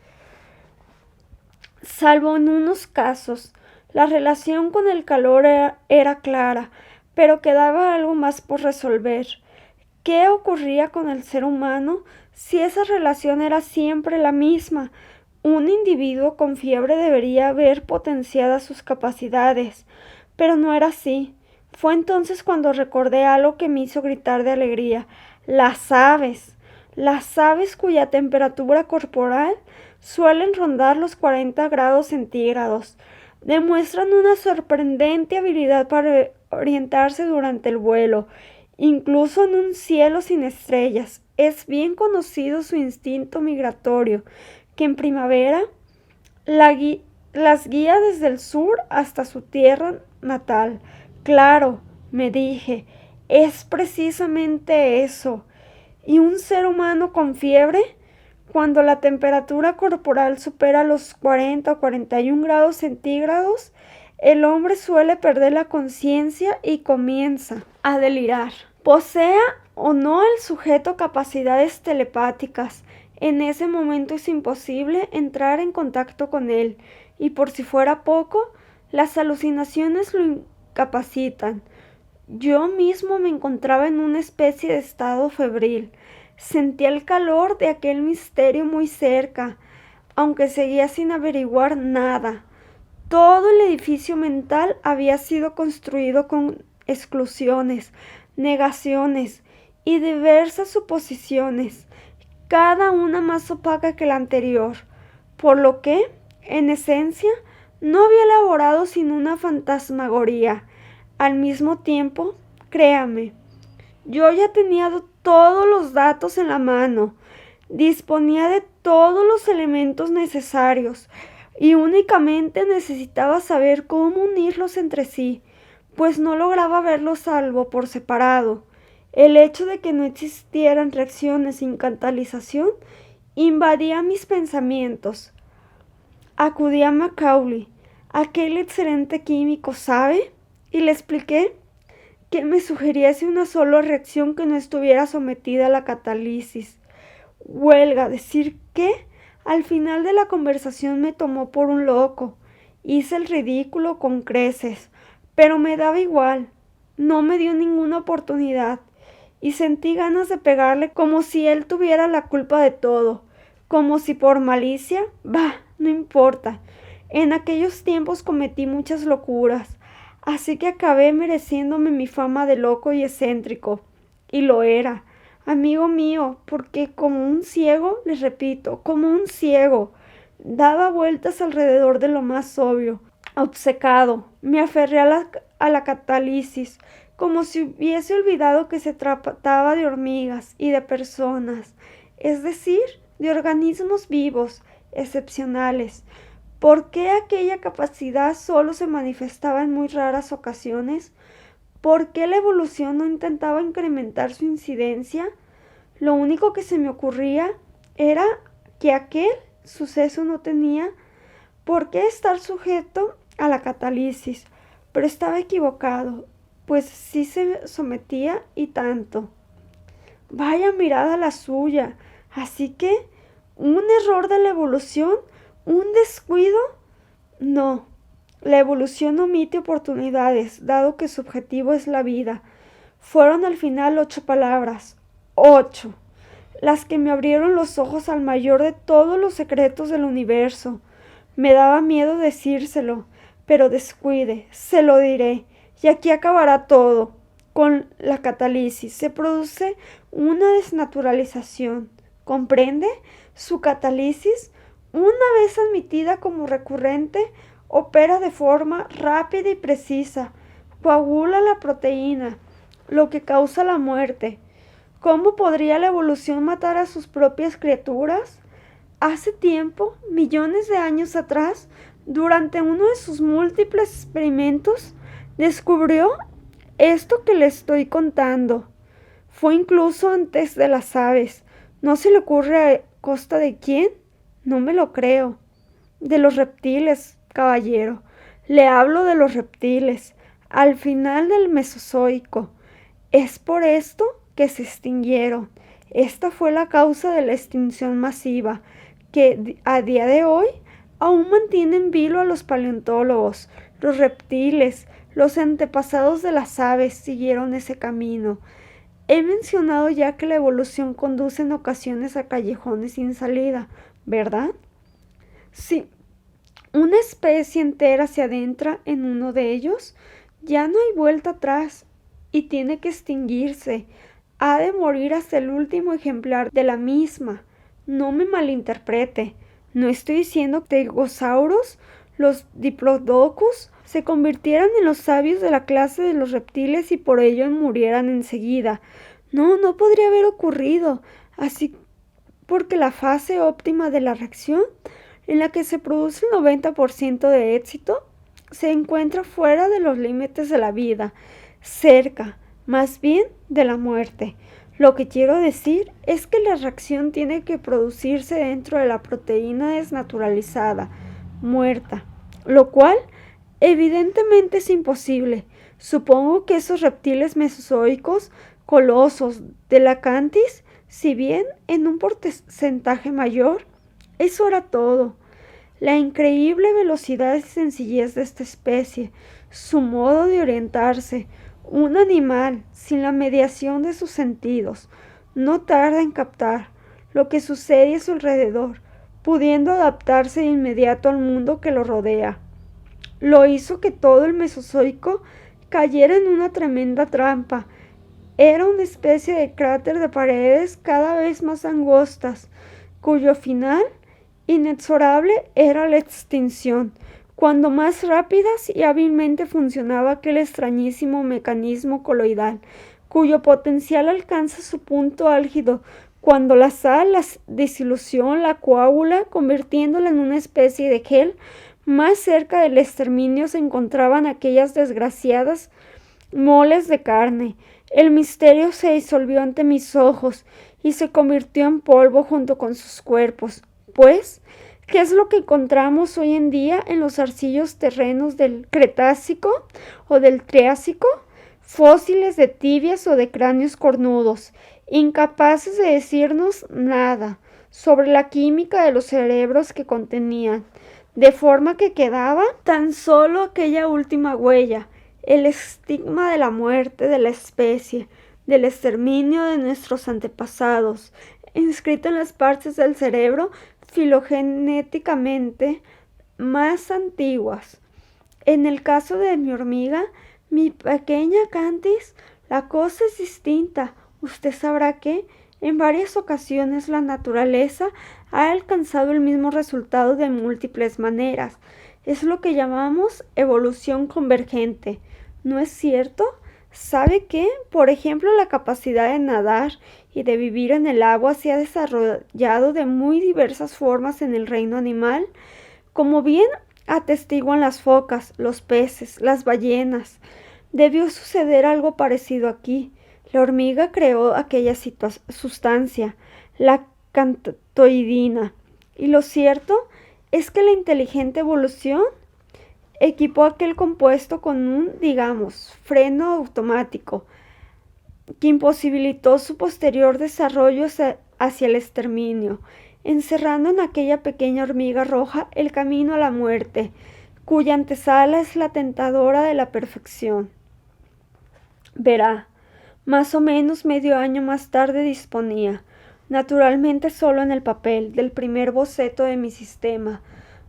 Speaker 1: Salvo en unos casos, la relación con el calor era clara, pero quedaba algo más por resolver. ¿Qué ocurría con el ser humano si esa relación era siempre la misma? Un individuo con fiebre debería ver potenciadas sus capacidades, pero no era así. Fue entonces cuando recordé algo que me hizo gritar de alegría: las aves cuya temperatura corporal suelen rondar los 40 grados centígrados, demuestran una sorprendente habilidad para orientarse durante el vuelo, incluso en un cielo sin estrellas. Es bien conocido su instinto migratorio, que en primavera las guía desde el sur hasta su tierra natal. Claro, me dije, es precisamente eso. ¿Y un ser humano con fiebre? Cuando la temperatura corporal supera los 40 o 41 grados centígrados, el hombre suele perder la conciencia y comienza a delirar. Posea o no el sujeto capacidades telepáticas, en ese momento es imposible entrar en contacto con él, y por si fuera poco, las alucinaciones lo incapacitan. Yo mismo me encontraba en una especie de estado febril. Sentía el calor de aquel misterio muy cerca, aunque seguía sin averiguar nada. Todo el edificio mental había sido construido con exclusiones, negaciones y diversas suposiciones, cada una más opaca que la anterior, por lo que, en esencia, no había elaborado sino una fantasmagoría. Al mismo tiempo, créame, yo ya tenía todos los datos en la mano. Disponía de todos los elementos necesarios y únicamente necesitaba saber cómo unirlos entre sí, pues no lograba verlos salvo por separado. El hecho de que no existieran reacciones sin catalización invadía mis pensamientos. Acudí a Macaulay, aquel excelente químico, ¿sabe? Y le expliqué que me sugiriese una sola reacción que no estuviera sometida a la catálisis. Huelga decir que al final de la conversación me tomó por un loco. Hice el ridículo con creces, pero me daba igual. No me dio ninguna oportunidad y sentí ganas de pegarle como si él tuviera la culpa de todo, como si por malicia. Bah, no importa. En aquellos tiempos cometí muchas locuras, así que acabé mereciéndome mi fama de loco y excéntrico. Y lo era, amigo mío, porque como un ciego, les repito, como un ciego, daba vueltas alrededor de lo más obvio. Obcecado, me aferré a la catálisis, como si hubiese olvidado que se trataba de hormigas y de personas, es decir, de organismos vivos, excepcionales. ¿Por qué aquella capacidad solo se manifestaba en muy raras ocasiones? ¿Por qué la evolución no intentaba incrementar su incidencia? Lo único que se me ocurría era que aquel suceso no tenía por qué estar sujeto a la catálisis, pero estaba equivocado, pues sí se sometía y tanto. Vaya mirada la suya. Así que, ¿un error de la evolución? ¿Un descuido? No. La evolución omite oportunidades, dado que su objetivo es la vida. Fueron al final 8 palabras. 8. Las que me abrieron los ojos al mayor de todos los secretos del universo. Me daba miedo decírselo, pero descuide, se lo diré, y aquí acabará todo. Con la catálisis se produce una desnaturalización. ¿Comprende? Su catálisis, una vez admitida como recurrente, opera de forma rápida y precisa, coagula la proteína, lo que causa la muerte. ¿Cómo podría la evolución matar a sus propias criaturas? Hace tiempo, millones de años atrás, durante uno de sus múltiples experimentos, descubrió esto que le estoy contando. Fue incluso antes de las aves. ¿No se le ocurre a costa de quién? No me lo creo. De los reptiles, caballero. Le hablo de los reptiles, al final del Mesozoico. Es por esto que se extinguieron. Esta fue la causa de la extinción masiva, que a día de hoy aún mantiene en vilo a los paleontólogos. Los reptiles, los antepasados de las aves, siguieron ese camino. He mencionado ya que la evolución conduce en ocasiones a callejones sin salida, ¿verdad? Si una especie entera se adentra en uno de ellos, ya no hay vuelta atrás y tiene que extinguirse. Ha de morir hasta el último ejemplar de la misma. No me malinterprete. No estoy diciendo que los dinosaurios, los diplodocus, se convirtieran en los sabios de la clase de los reptiles y por ello murieran enseguida. No, no podría haber ocurrido. Así porque la fase óptima de la reacción, en la que se produce el 90% de éxito, se encuentra fuera de los límites de la vida, cerca, más bien, de la muerte. Lo que quiero decir es que la reacción tiene que producirse dentro de la proteína desnaturalizada, muerta, lo cual evidentemente es imposible. Supongo que esos reptiles mesozoicos, colosos de la Acanthis, si bien en un porcentaje mayor, eso era todo. La increíble velocidad y sencillez de esta especie, su modo de orientarse, un animal, sin la mediación de sus sentidos, no tarda en captar lo que sucede a su alrededor, pudiendo adaptarse de inmediato al mundo que lo rodea. Lo hizo que todo el Mesozoico cayera en una tremenda trampa. Era una especie de cráter de paredes cada vez más angostas, cuyo final inexorable era la extinción. Cuando más rápidas y hábilmente funcionaba aquel extrañísimo mecanismo coloidal, cuyo potencial alcanza su punto álgido Cuando la sal, la desilusión, la coágula, convirtiéndola en una especie de gel, más cerca del exterminio se encontraban aquellas desgraciadas moles de carne. El misterio se disolvió ante mis ojos y se convirtió en polvo junto con sus cuerpos. Pues, ¿qué es lo que encontramos hoy en día en los arcillos terrenos del Cretácico o del Triásico? Fósiles de tibias o de cráneos cornudos, incapaces de decirnos nada sobre la química de los cerebros que contenían, de forma que quedaba tan solo aquella última huella, el estigma de la muerte de la especie, del exterminio de nuestros antepasados, inscrito en las partes del cerebro filogenéticamente más antiguas. En el caso de mi hormiga, mi pequeña Cantis, la cosa es distinta. Usted sabrá que en varias ocasiones la naturaleza ha alcanzado el mismo resultado de múltiples maneras. Es lo que llamamos evolución convergente. ¿No es cierto? ¿Sabe que, por ejemplo, la capacidad de nadar y de vivir en el agua se ha desarrollado de muy diversas formas en el reino animal? Como bien atestiguan las focas, los peces, las ballenas. Debió suceder algo parecido aquí. La hormiga creó aquella sustancia, la cantoidina. Y lo cierto es que la inteligente evolución equipó aquel compuesto con un, digamos, freno automático, que imposibilitó su posterior desarrollo hacia el exterminio, encerrando en aquella pequeña hormiga roja el camino a la muerte, cuya antesala es la tentadora de la perfección. Verá, más o menos medio año más tarde disponía, naturalmente solo en el papel, del primer boceto de mi sistema.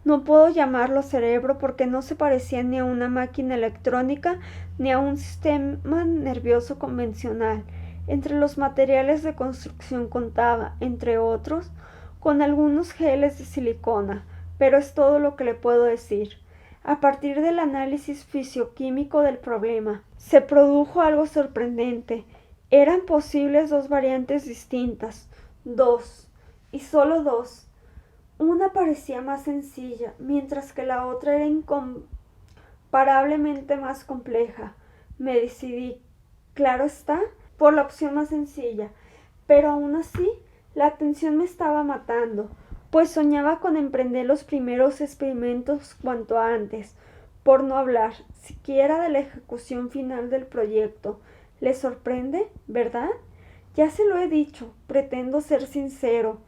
Speaker 1: No puedo llamarlo cerebro porque no se parecía ni a una máquina electrónica ni a un sistema nervioso convencional. Entre los materiales de construcción contaba, entre otros, con algunos geles de silicona, pero es todo lo que le puedo decir. A partir del análisis fisioquímico del problema, se produjo algo sorprendente. Eran posibles dos variantes distintas, dos, y solo dos. Una parecía más sencilla, mientras que la otra era incomparablemente más compleja. Me decidí, claro está, por la opción más sencilla, pero aún así la atención me estaba matando, pues soñaba con emprender los primeros experimentos cuanto antes, por no hablar siquiera de la ejecución final del proyecto. ¿Le sorprende, verdad? Ya se lo he dicho, pretendo ser sincero.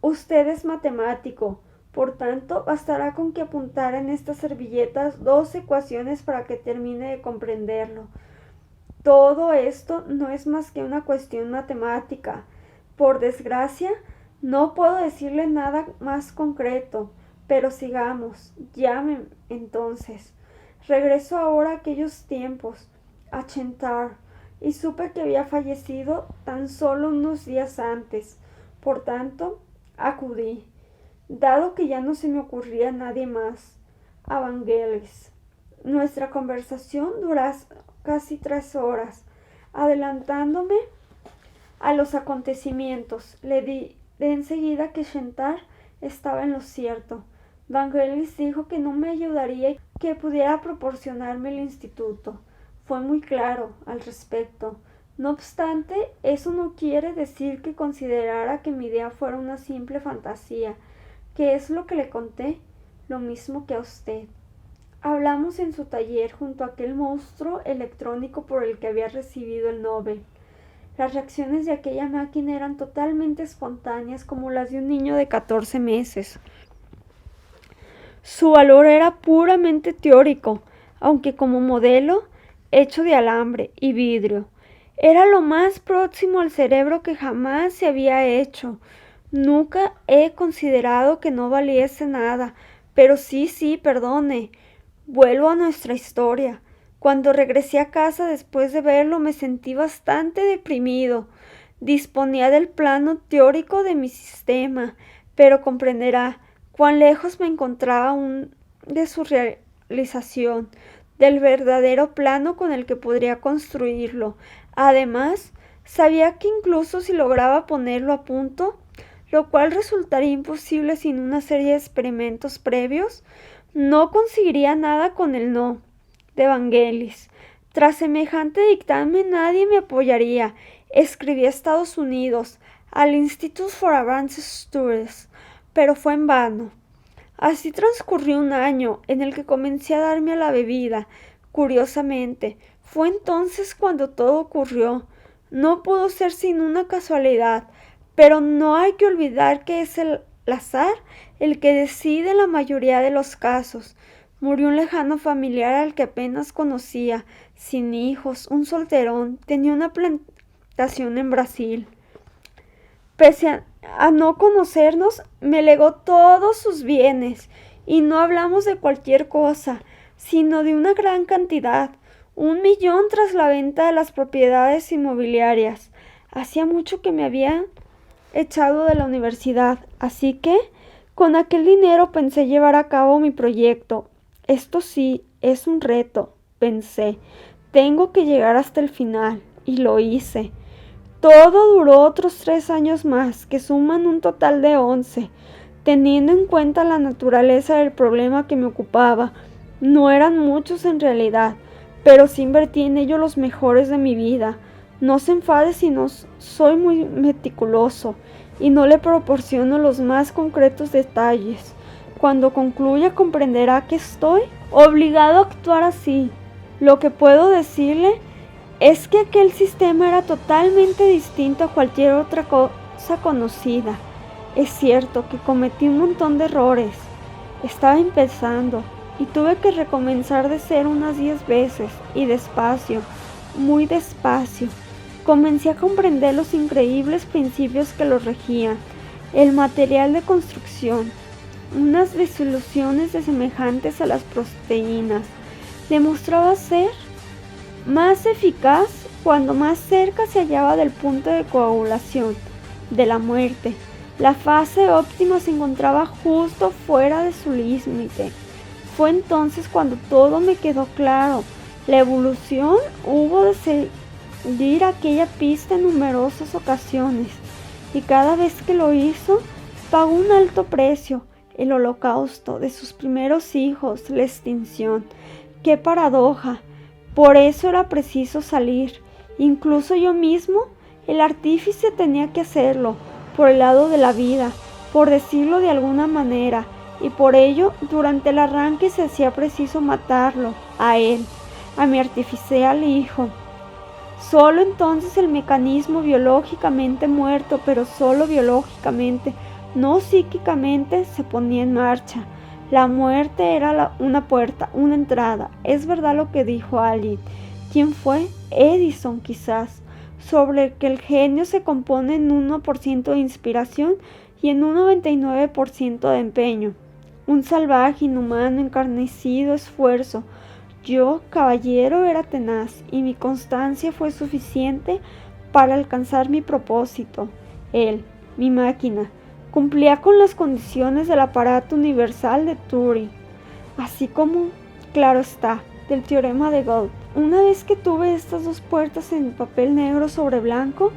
Speaker 1: Usted es matemático, por tanto, bastará con que apuntara en estas servilletas 2 ecuaciones para que termine de comprenderlo. Todo esto no es más que una cuestión matemática. Por desgracia, no puedo decirle nada más concreto, pero sigamos. Llame, entonces. Regreso ahora a aquellos tiempos, a Chentar, y supe que había fallecido tan solo unos días antes. Por tanto, acudí, dado que ya no se me ocurría nadie más, a Vangelis. Nuestra conversación duró casi 3 horas. Adelantándome a los acontecimientos, le di de enseguida que Chentar estaba en lo cierto. Vangelis dijo que no me ayudaría y que pudiera proporcionarme el instituto. Fue muy claro al respecto. No obstante, eso no quiere decir que considerara que mi idea fuera una simple fantasía, que es lo que le conté, lo mismo que a usted. Hablamos en su taller junto a aquel monstruo electrónico por el que había recibido el Nobel. Las reacciones de aquella máquina eran totalmente espontáneas, como las de un niño de 14 meses. Su valor era puramente teórico, aunque como modelo, hecho de alambre y vidrio. Era lo más próximo al cerebro que jamás se había hecho. Nunca he considerado que no valiese nada, pero sí, perdone. Vuelvo a nuestra historia. Cuando regresé a casa después de verlo me sentí bastante deprimido. Disponía del plano teórico de mi sistema, pero comprenderá cuán lejos me encontraba aún de su realización, del verdadero plano con el que podría construirlo. Además, Sabía que incluso si lograba ponerlo a punto, lo cual resultaría imposible sin una serie de experimentos previos, no conseguiría nada con el no de Vangelis. Tras semejante dictamen nadie me apoyaría. Escribí a Estados Unidos, al Institute for Advanced Studies, pero fue en vano. Así transcurrió un año en el que comencé a darme a la bebida. Curiosamente, fue entonces cuando todo ocurrió. No pudo ser sin una casualidad, pero no hay que olvidar que es el azar el que decide en la mayoría de los casos. Murió un lejano familiar al que apenas conocía, sin hijos, un solterón, tenía una plantación en Brasil. Pese a no conocernos, me legó todos sus bienes, y no hablamos de cualquier cosa, sino de una gran cantidad, 1 millón tras la venta de las propiedades inmobiliarias. Hacía mucho que me había echado de la universidad, así que con aquel dinero pensé llevar a cabo mi proyecto. Esto sí, es un reto, pensé. Tengo que llegar hasta el final, y lo hice. Todo duró otros 3 años más, que suman un total de 11. Teniendo en cuenta la naturaleza del problema que me ocupaba, no eran muchos en realidad, pero sí invertí en ello los mejores de mi vida. No se enfade si no soy muy meticuloso y no le proporciono los más concretos detalles. Cuando concluya comprenderá que estoy obligado a actuar así. Lo que puedo decirle es que aquel sistema era totalmente distinto a cualquier otra cosa conocida. Es cierto que cometí un montón de errores. Estaba empezando y tuve que recomenzar de cero unas 10 veces y despacio, muy despacio. Comencé a comprender los increíbles principios que los regían, el material de construcción, unas disoluciones semejantes a las proteínas. Demostraba ser más eficaz cuando más cerca se hallaba del punto de coagulación, de la muerte. La fase óptima se encontraba justo fuera de su límite. Fue entonces cuando todo me quedó claro. La evolución hubo de seguir aquella pista en numerosas ocasiones, y cada vez que lo hizo, pagó un alto precio, el holocausto de sus primeros hijos, la extinción. ¡Qué paradoja! Por eso era preciso salir. Incluso yo mismo, el artífice, tenía que hacerlo, por el lado de la vida, por decirlo de alguna manera, y por ello, durante el arranque se hacía preciso matarlo, a él, a mi artificial hijo. Solo entonces el mecanismo biológicamente muerto, pero solo biológicamente, no psíquicamente, se ponía en marcha. La muerte era una puerta, una entrada. Es verdad lo que dijo alguien. ¿Quién fue? Edison, quizás. Sobre el que el genio se compone en 1% de inspiración y en un 99% de empeño. Un salvaje, inhumano, encarnecido esfuerzo. Yo, caballero, era tenaz, y mi constancia fue suficiente para alcanzar mi propósito. Él, mi máquina, cumplía con las condiciones del aparato universal de Turing, así como, claro está, del teorema de Gödel. Una vez que tuve estas dos puertas en papel negro sobre blanco,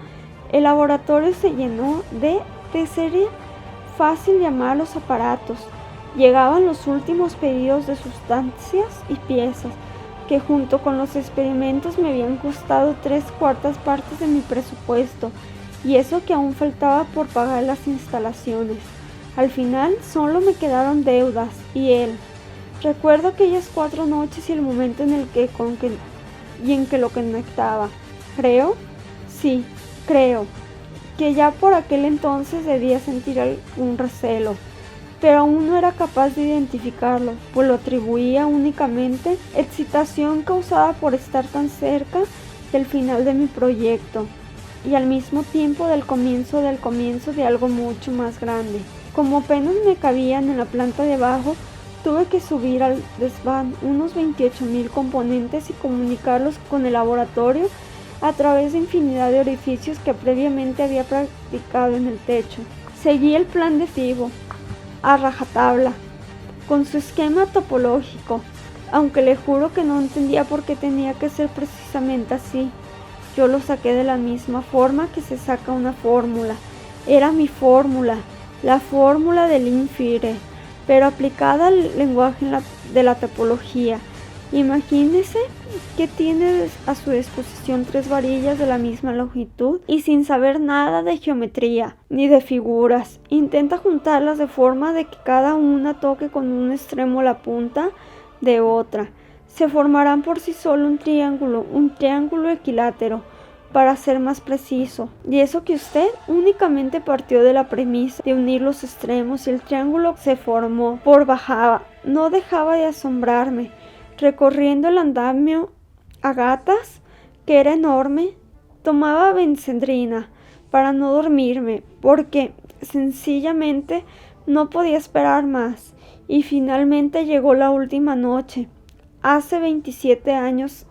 Speaker 1: el laboratorio se llenó de serie fácil llamar los aparatos. Llegaban los últimos pedidos de sustancias y piezas, que junto con los experimentos me habían costado 3/4 partes de mi presupuesto, y eso que aún faltaba por pagar las instalaciones. Al final solo me quedaron deudas y él. Recuerdo aquellas 4 noches y el momento en el que lo conectaba. Creo que ya por aquel entonces debía sentir algún recelo, pero aún no era capaz de identificarlo, pues lo atribuía únicamente excitación causada por estar tan cerca del final de mi proyecto y al mismo tiempo del comienzo de algo mucho más grande. Como apenas me cabían en la planta de abajo, tuve que subir al desván unos 28,000 componentes y comunicarlos con el laboratorio a través de infinidad de orificios que previamente había practicado en el techo. Seguí el plan de Fibo a rajatabla, con su esquema topológico, aunque le juro que no entendía por qué tenía que ser precisamente así. Yo lo saqué de la misma forma que se saca una fórmula. Era mi fórmula, la fórmula del Linfire, pero aplicada al lenguaje de la topología. Imagínese que tiene a su disposición 3 varillas de la misma longitud y sin saber nada de geometría ni de figuras, intenta juntarlas de forma de que cada una toque con un extremo la punta de otra. Se formarán por sí solo un triángulo equilátero, para ser más preciso. Y eso que usted únicamente partió de la premisa de unir los extremos y el triángulo se formó por bajada. No dejaba de asombrarme. Recorriendo el andamio a gatas, que era enorme, tomaba benzendrina para no dormirme, porque sencillamente no podía esperar más. Y finalmente llegó la última noche. Hace 27 años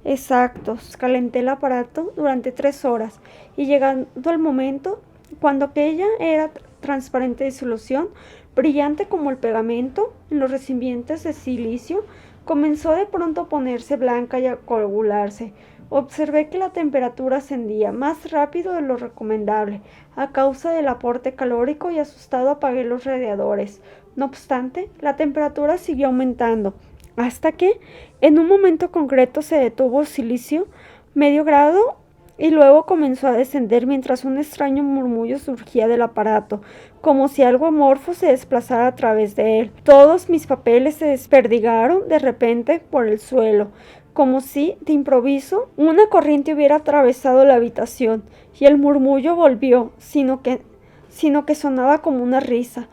Speaker 1: exactos. Calenté el aparato durante 3 horas y llegando el momento, cuando aquella era transparente de disolución, brillante como el pegamento en los recipientes de silicio, comenzó de pronto a ponerse blanca y a coagularse. Observé que la temperatura ascendía más rápido de lo recomendable a causa del aporte calórico y asustado apagué los radiadores. No obstante, la temperatura siguió aumentando hasta que en un momento concreto se detuvo el silicio medio grado y luego comenzó a descender mientras un extraño murmullo surgía del aparato, como si algo amorfo se desplazara a través de él. Todos mis papeles se desperdigaron de repente por el suelo, como si, de improviso, una corriente hubiera atravesado la habitación, y el murmullo volvió, sino que sonaba como una risa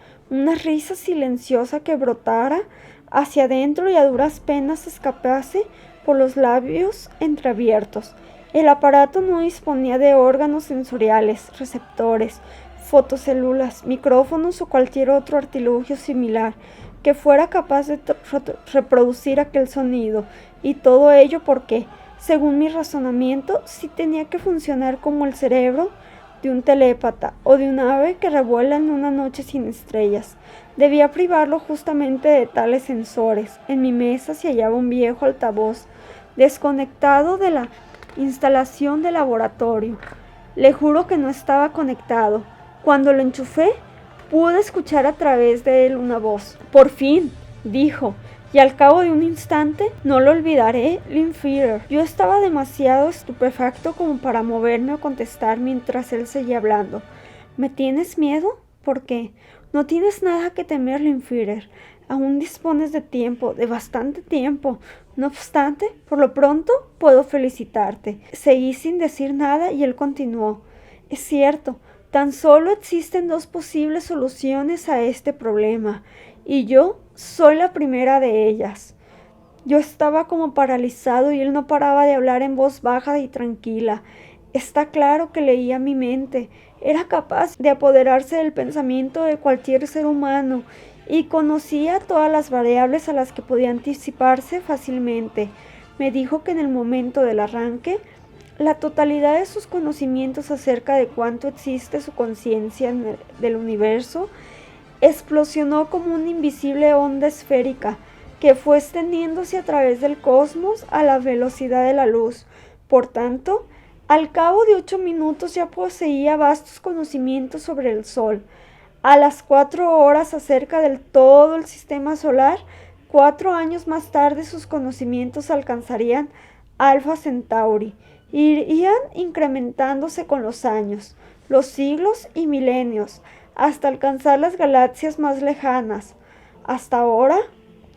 Speaker 1: silenciosa que brotara hacia adentro y a duras penas escapase por los labios entreabiertos. El aparato no disponía de órganos sensoriales, receptores, fotocélulas, micrófonos o cualquier otro artilugio similar que fuera capaz de reproducir aquel sonido, y todo ello porque, según mi razonamiento, sí tenía que funcionar como el cerebro de un telépata o de un ave que revuela en una noche sin estrellas. Debía privarlo justamente de tales sensores. En mi mesa se hallaba un viejo altavoz desconectado de la instalación de laboratorio. Le juro que no estaba conectado. Cuando lo enchufé, pude escuchar a través de él una voz. Por fin, dijo, y al cabo de un instante, no lo olvidaré, Linfire. Yo estaba demasiado estupefacto como para moverme o contestar mientras él seguía hablando. ¿Me tienes miedo? ¿Por qué? No tienes nada que temer, Linfire. Aún dispones de tiempo, de bastante tiempo. No obstante, por lo pronto puedo felicitarte. Seguí sin decir nada y él continuó. Es cierto, tan solo existen 2 posibles soluciones a este problema, y yo soy la primera de ellas. Yo estaba como paralizado y él no paraba de hablar en voz baja y tranquila. Está claro que leía mi mente. Era capaz de apoderarse del pensamiento de cualquier ser humano y conocía todas las variables a las que podía anticiparse fácilmente. Me dijo que en el momento del arranque, la totalidad de sus conocimientos acerca de cuánto existe su conciencia del universo explosionó como una invisible onda esférica que fue extendiéndose a través del cosmos a la velocidad de la luz. Por tanto, al cabo de 8 minutos ya poseía vastos conocimientos sobre el Sol. A las 4 horas acerca del todo el sistema solar, 4 años más tarde sus conocimientos alcanzarían Alpha Centauri. Irían incrementándose con los años, los siglos y milenios, hasta alcanzar las galaxias más lejanas. Hasta ahora,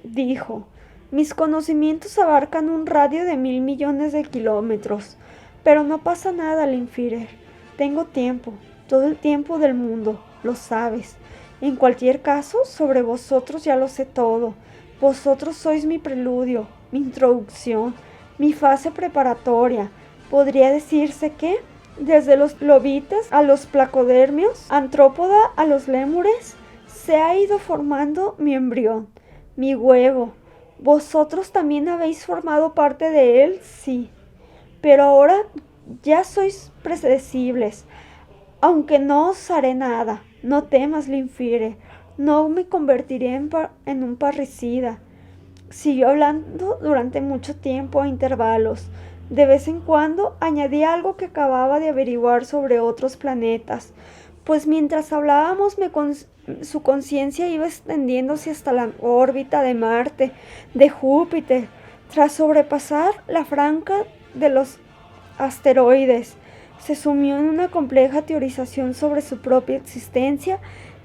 Speaker 1: dijo, mis conocimientos abarcan un radio de 1.000 millones de kilómetros. Pero no pasa nada, Linfire. Tengo tiempo, todo el tiempo del mundo, lo sabes. En cualquier caso, sobre vosotros ya lo sé todo. Vosotros sois mi preludio, mi introducción, mi fase preparatoria. Podría decirse que, desde los lobites a los placodermios, antrópoda a los lémures, se ha ido formando mi embrión, mi huevo. ¿Vosotros también habéis formado parte de él? Sí. Pero ahora ya sois predecibles, aunque no os haré nada. No temas, Linfire, no me convertiré en un parricida. Siguió hablando durante mucho tiempo a intervalos. De vez en cuando añadía algo que acababa de averiguar sobre otros planetas, pues mientras hablábamos su conciencia iba extendiéndose hasta la órbita de Marte, de Júpiter, tras sobrepasar la franja de los asteroides. Se sumió en una compleja teorización sobre su propia existencia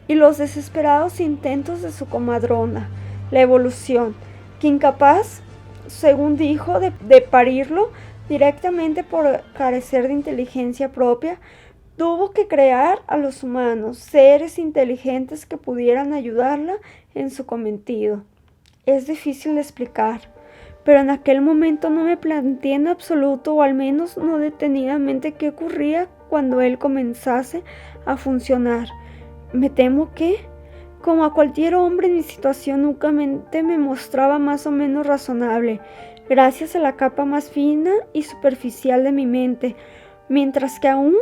Speaker 1: y los desesperados intentos de su comadrona, la evolución, que incapaz, según dijo, de parirlo directamente por carecer de inteligencia propia, tuvo que crear a los humanos, seres inteligentes que pudieran ayudarla en su cometido. Es difícil de explicar, pero en aquel momento no me planteé en absoluto, o al menos no detenidamente, qué ocurría cuando él comenzase a funcionar. Me temo que, como a cualquier hombre en mi situación, únicamente me mostraba más o menos razonable, gracias a la capa más fina y superficial de mi mente, mientras que a un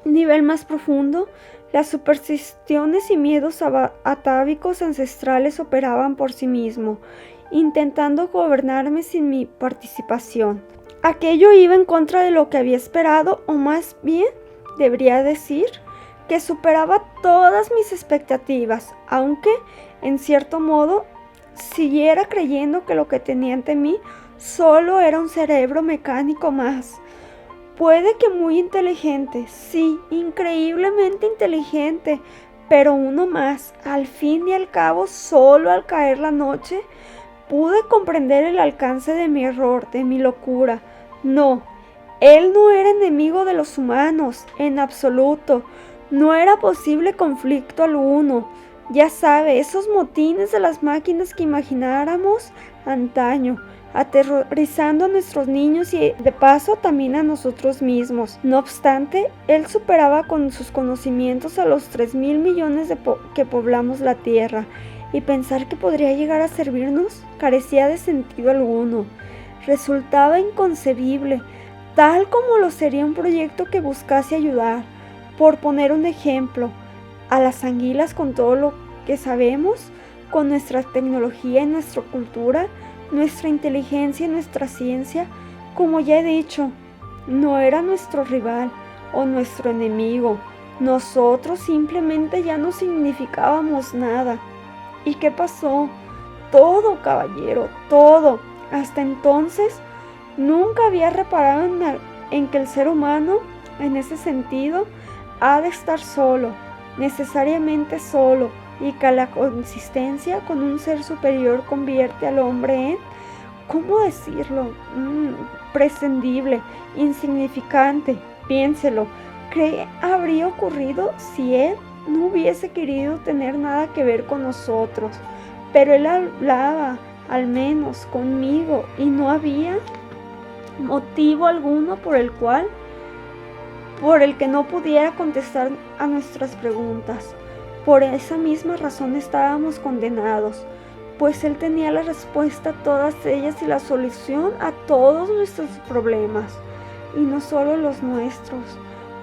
Speaker 1: nivel más profundo, las supersticiones y miedos atávicos ancestrales operaban por sí mismos, intentando gobernarme sin mi participación. Aquello iba en contra de lo que había esperado, o más bien, debería decir, que superaba todas mis expectativas, aunque, en cierto modo, siguiera creyendo que lo que tenía ante mí solo era un cerebro mecánico más. Puede que muy inteligente, sí, increíblemente inteligente, pero uno más. Al fin y al cabo, solo al caer la noche, pude comprender el alcance de mi error, de mi locura. No, él no era enemigo de los humanos, en absoluto. No era posible conflicto alguno. Ya sabe, esos motines de las máquinas que imagináramos antaño, aterrorizando a nuestros niños y de paso también a nosotros mismos. No obstante, él superaba con sus conocimientos a los 3.000 millones que poblamos la Tierra, y pensar que podría llegar a servirnos carecía de sentido alguno. Resultaba inconcebible, tal como lo sería un proyecto que buscase ayudar, por poner un ejemplo, a las anguilas con todo lo que sabemos, con nuestra tecnología y nuestra cultura, nuestra inteligencia y nuestra ciencia. Como ya he dicho, no era nuestro rival o nuestro enemigo. Nosotros simplemente ya no significábamos nada. ¿Y qué pasó? Todo, caballero, todo. Hasta entonces, nunca había reparado en que el ser humano, en ese sentido, ha de estar solo, necesariamente solo, y que la consistencia con un ser superior convierte al hombre en, ¿cómo decirlo?, prescindible, insignificante. Piénselo, ¿qué habría ocurrido si él no hubiese querido tener nada que ver con nosotros? Pero él hablaba, al menos conmigo, y no había motivo alguno por el que no pudiera contestar a nuestras preguntas. Por esa misma razón estábamos condenados, pues él tenía la respuesta a todas ellas y la solución a todos nuestros problemas, y no solo los nuestros,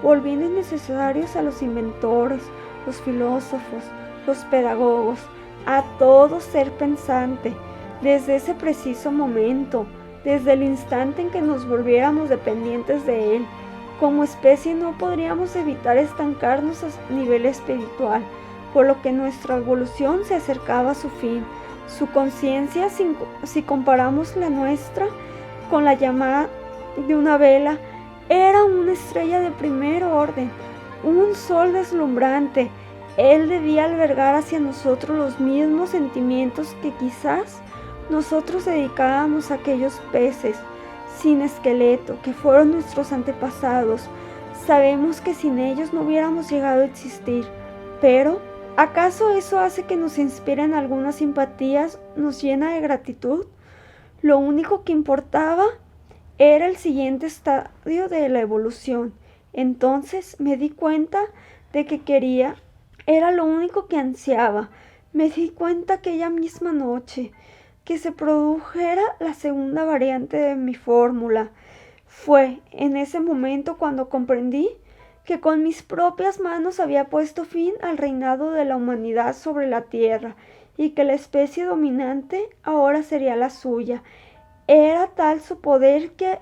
Speaker 1: volviendo innecesarios a los inventores, los filósofos, los pedagogos, a todo ser pensante. Desde ese preciso momento, desde el instante en que nos volviéramos dependientes de él, como especie no podríamos evitar estancarnos a nivel espiritual, por lo que nuestra evolución se acercaba a su fin. Su conciencia, si comparamos la nuestra con la llama de una vela, era una estrella de primer orden, un sol deslumbrante. Él debía albergar hacia nosotros los mismos sentimientos que quizás nosotros dedicábamos a aquellos peces sin esqueleto que fueron nuestros antepasados. Sabemos que sin ellos no hubiéramos llegado a existir, pero ¿acaso eso hace que nos inspiren algunas simpatías, nos llena de gratitud? Lo único que importaba era el siguiente estadio de la evolución. Entonces me di cuenta de que quería, era lo único que ansiaba. Me di cuenta aquella misma noche que se produjera la segunda variante de mi fórmula. Fue en ese momento cuando comprendí que con mis propias manos había puesto fin al reinado de la humanidad sobre la tierra, y que la especie dominante ahora sería la suya. Era tal su poder que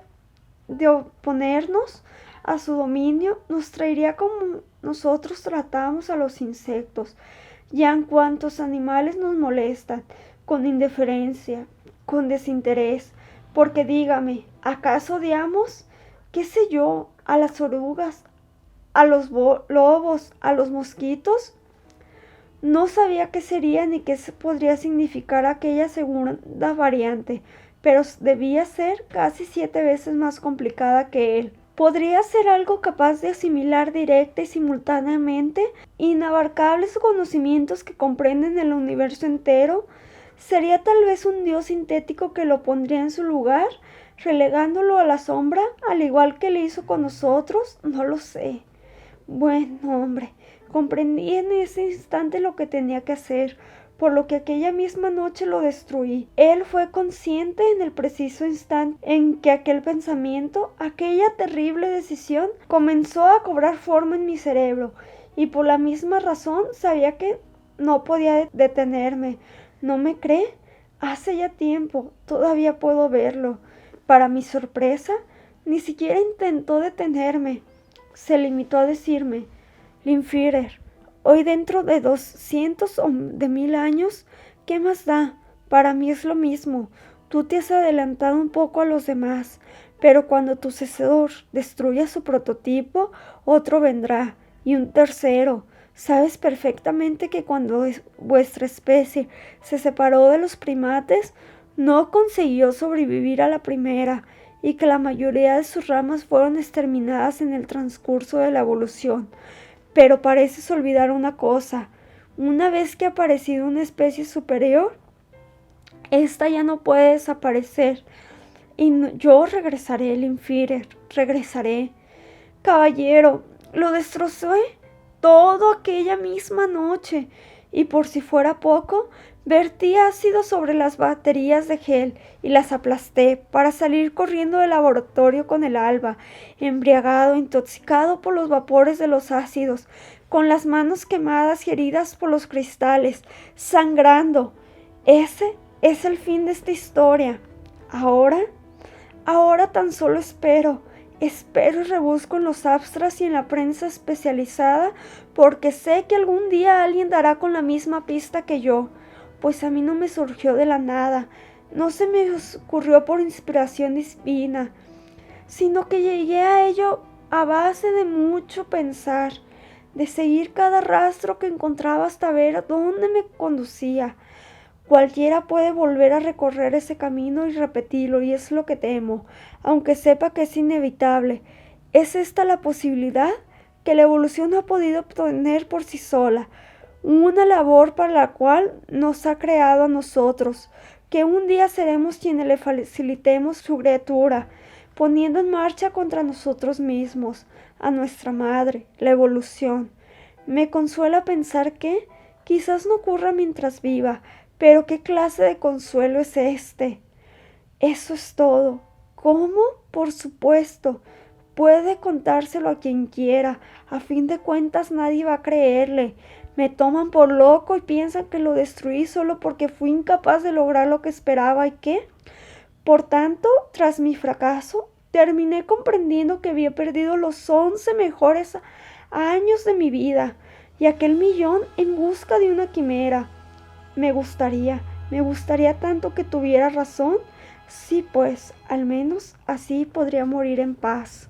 Speaker 1: de oponernos a su dominio, nos traería como nosotros tratamos a los insectos, ya en cuantos animales nos molestan, con indiferencia, con desinterés, porque dígame, ¿acaso odiamos, qué sé yo, a las orugas, a los lobos, a los mosquitos? No sabía qué sería ni qué podría significar aquella segunda variante, pero debía ser casi 7 veces más complicada que él. ¿Podría ser algo capaz de asimilar directa y simultáneamente inabarcables conocimientos que comprenden el universo entero? ¿Sería tal vez un dios sintético que lo pondría en su lugar, relegándolo a la sombra, al igual que le hizo con nosotros? No lo sé. Bueno, hombre, comprendí en ese instante lo que tenía que hacer, por lo que aquella misma noche lo destruí. Él fue consciente en el preciso instante en que aquel pensamiento, aquella terrible decisión, comenzó a cobrar forma en mi cerebro, y por la misma razón sabía que no podía detenerme. ¿No me cree? Hace ya tiempo, todavía puedo verlo. Para mi sorpresa, ni siquiera intentó detenerme. Se limitó a decirme: Linführer, hoy dentro de 200 o de 1000 años, ¿qué más da? Para mí es lo mismo. Tú te has adelantado un poco a los demás, pero cuando tu sucesor destruya su prototipo, otro vendrá, y un tercero. Sabes perfectamente que cuando vuestra especie se separó de los primates, no consiguió sobrevivir a la primera, y que la mayoría de sus ramas fueron exterminadas en el transcurso de la evolución. Pero pareces olvidar una cosa: una vez que ha aparecido una especie superior, esta ya no puede desaparecer, y yo regresaré, Linführer, regresaré. Caballero, lo destrocé todo aquella misma noche, y por si fuera poco, vertí ácido sobre las baterías de gel y las aplasté para salir corriendo del laboratorio con el alba, embriagado, intoxicado por los vapores de los ácidos, con las manos quemadas y heridas por los cristales, sangrando. Ese es el fin de esta historia. Ahora tan solo espero y rebusco en los abstracts y en la prensa especializada, porque sé que algún día alguien dará con la misma pista que yo, pues a mí no me surgió de la nada, no se me ocurrió por inspiración divina, sino que llegué a ello a base de mucho pensar, de seguir cada rastro que encontraba hasta ver dónde me conducía. Cualquiera puede volver a recorrer ese camino y repetirlo, y es lo que temo, aunque sepa que es inevitable. ¿Es esta la posibilidad que la evolución no ha podido obtener por sí sola? Una labor para la cual nos ha creado a nosotros, que un día seremos quienes le facilitemos su criatura, poniendo en marcha contra nosotros mismos, a nuestra madre, la evolución. Me consuela pensar que quizás no ocurra mientras viva, pero ¿qué clase de consuelo es este? Eso es todo. ¿Cómo? Por supuesto. Puede contárselo a quien quiera. A fin de cuentas nadie va a creerle. Me toman por loco y piensan que lo destruí solo porque fui incapaz de lograr lo que esperaba. ¿Y qué? Por tanto, tras mi fracaso, terminé comprendiendo que había perdido los 11 mejores años de mi vida y aquel millón en busca de una quimera. Me gustaría tanto que tuviera razón. Sí, pues, al menos así podría morir en paz.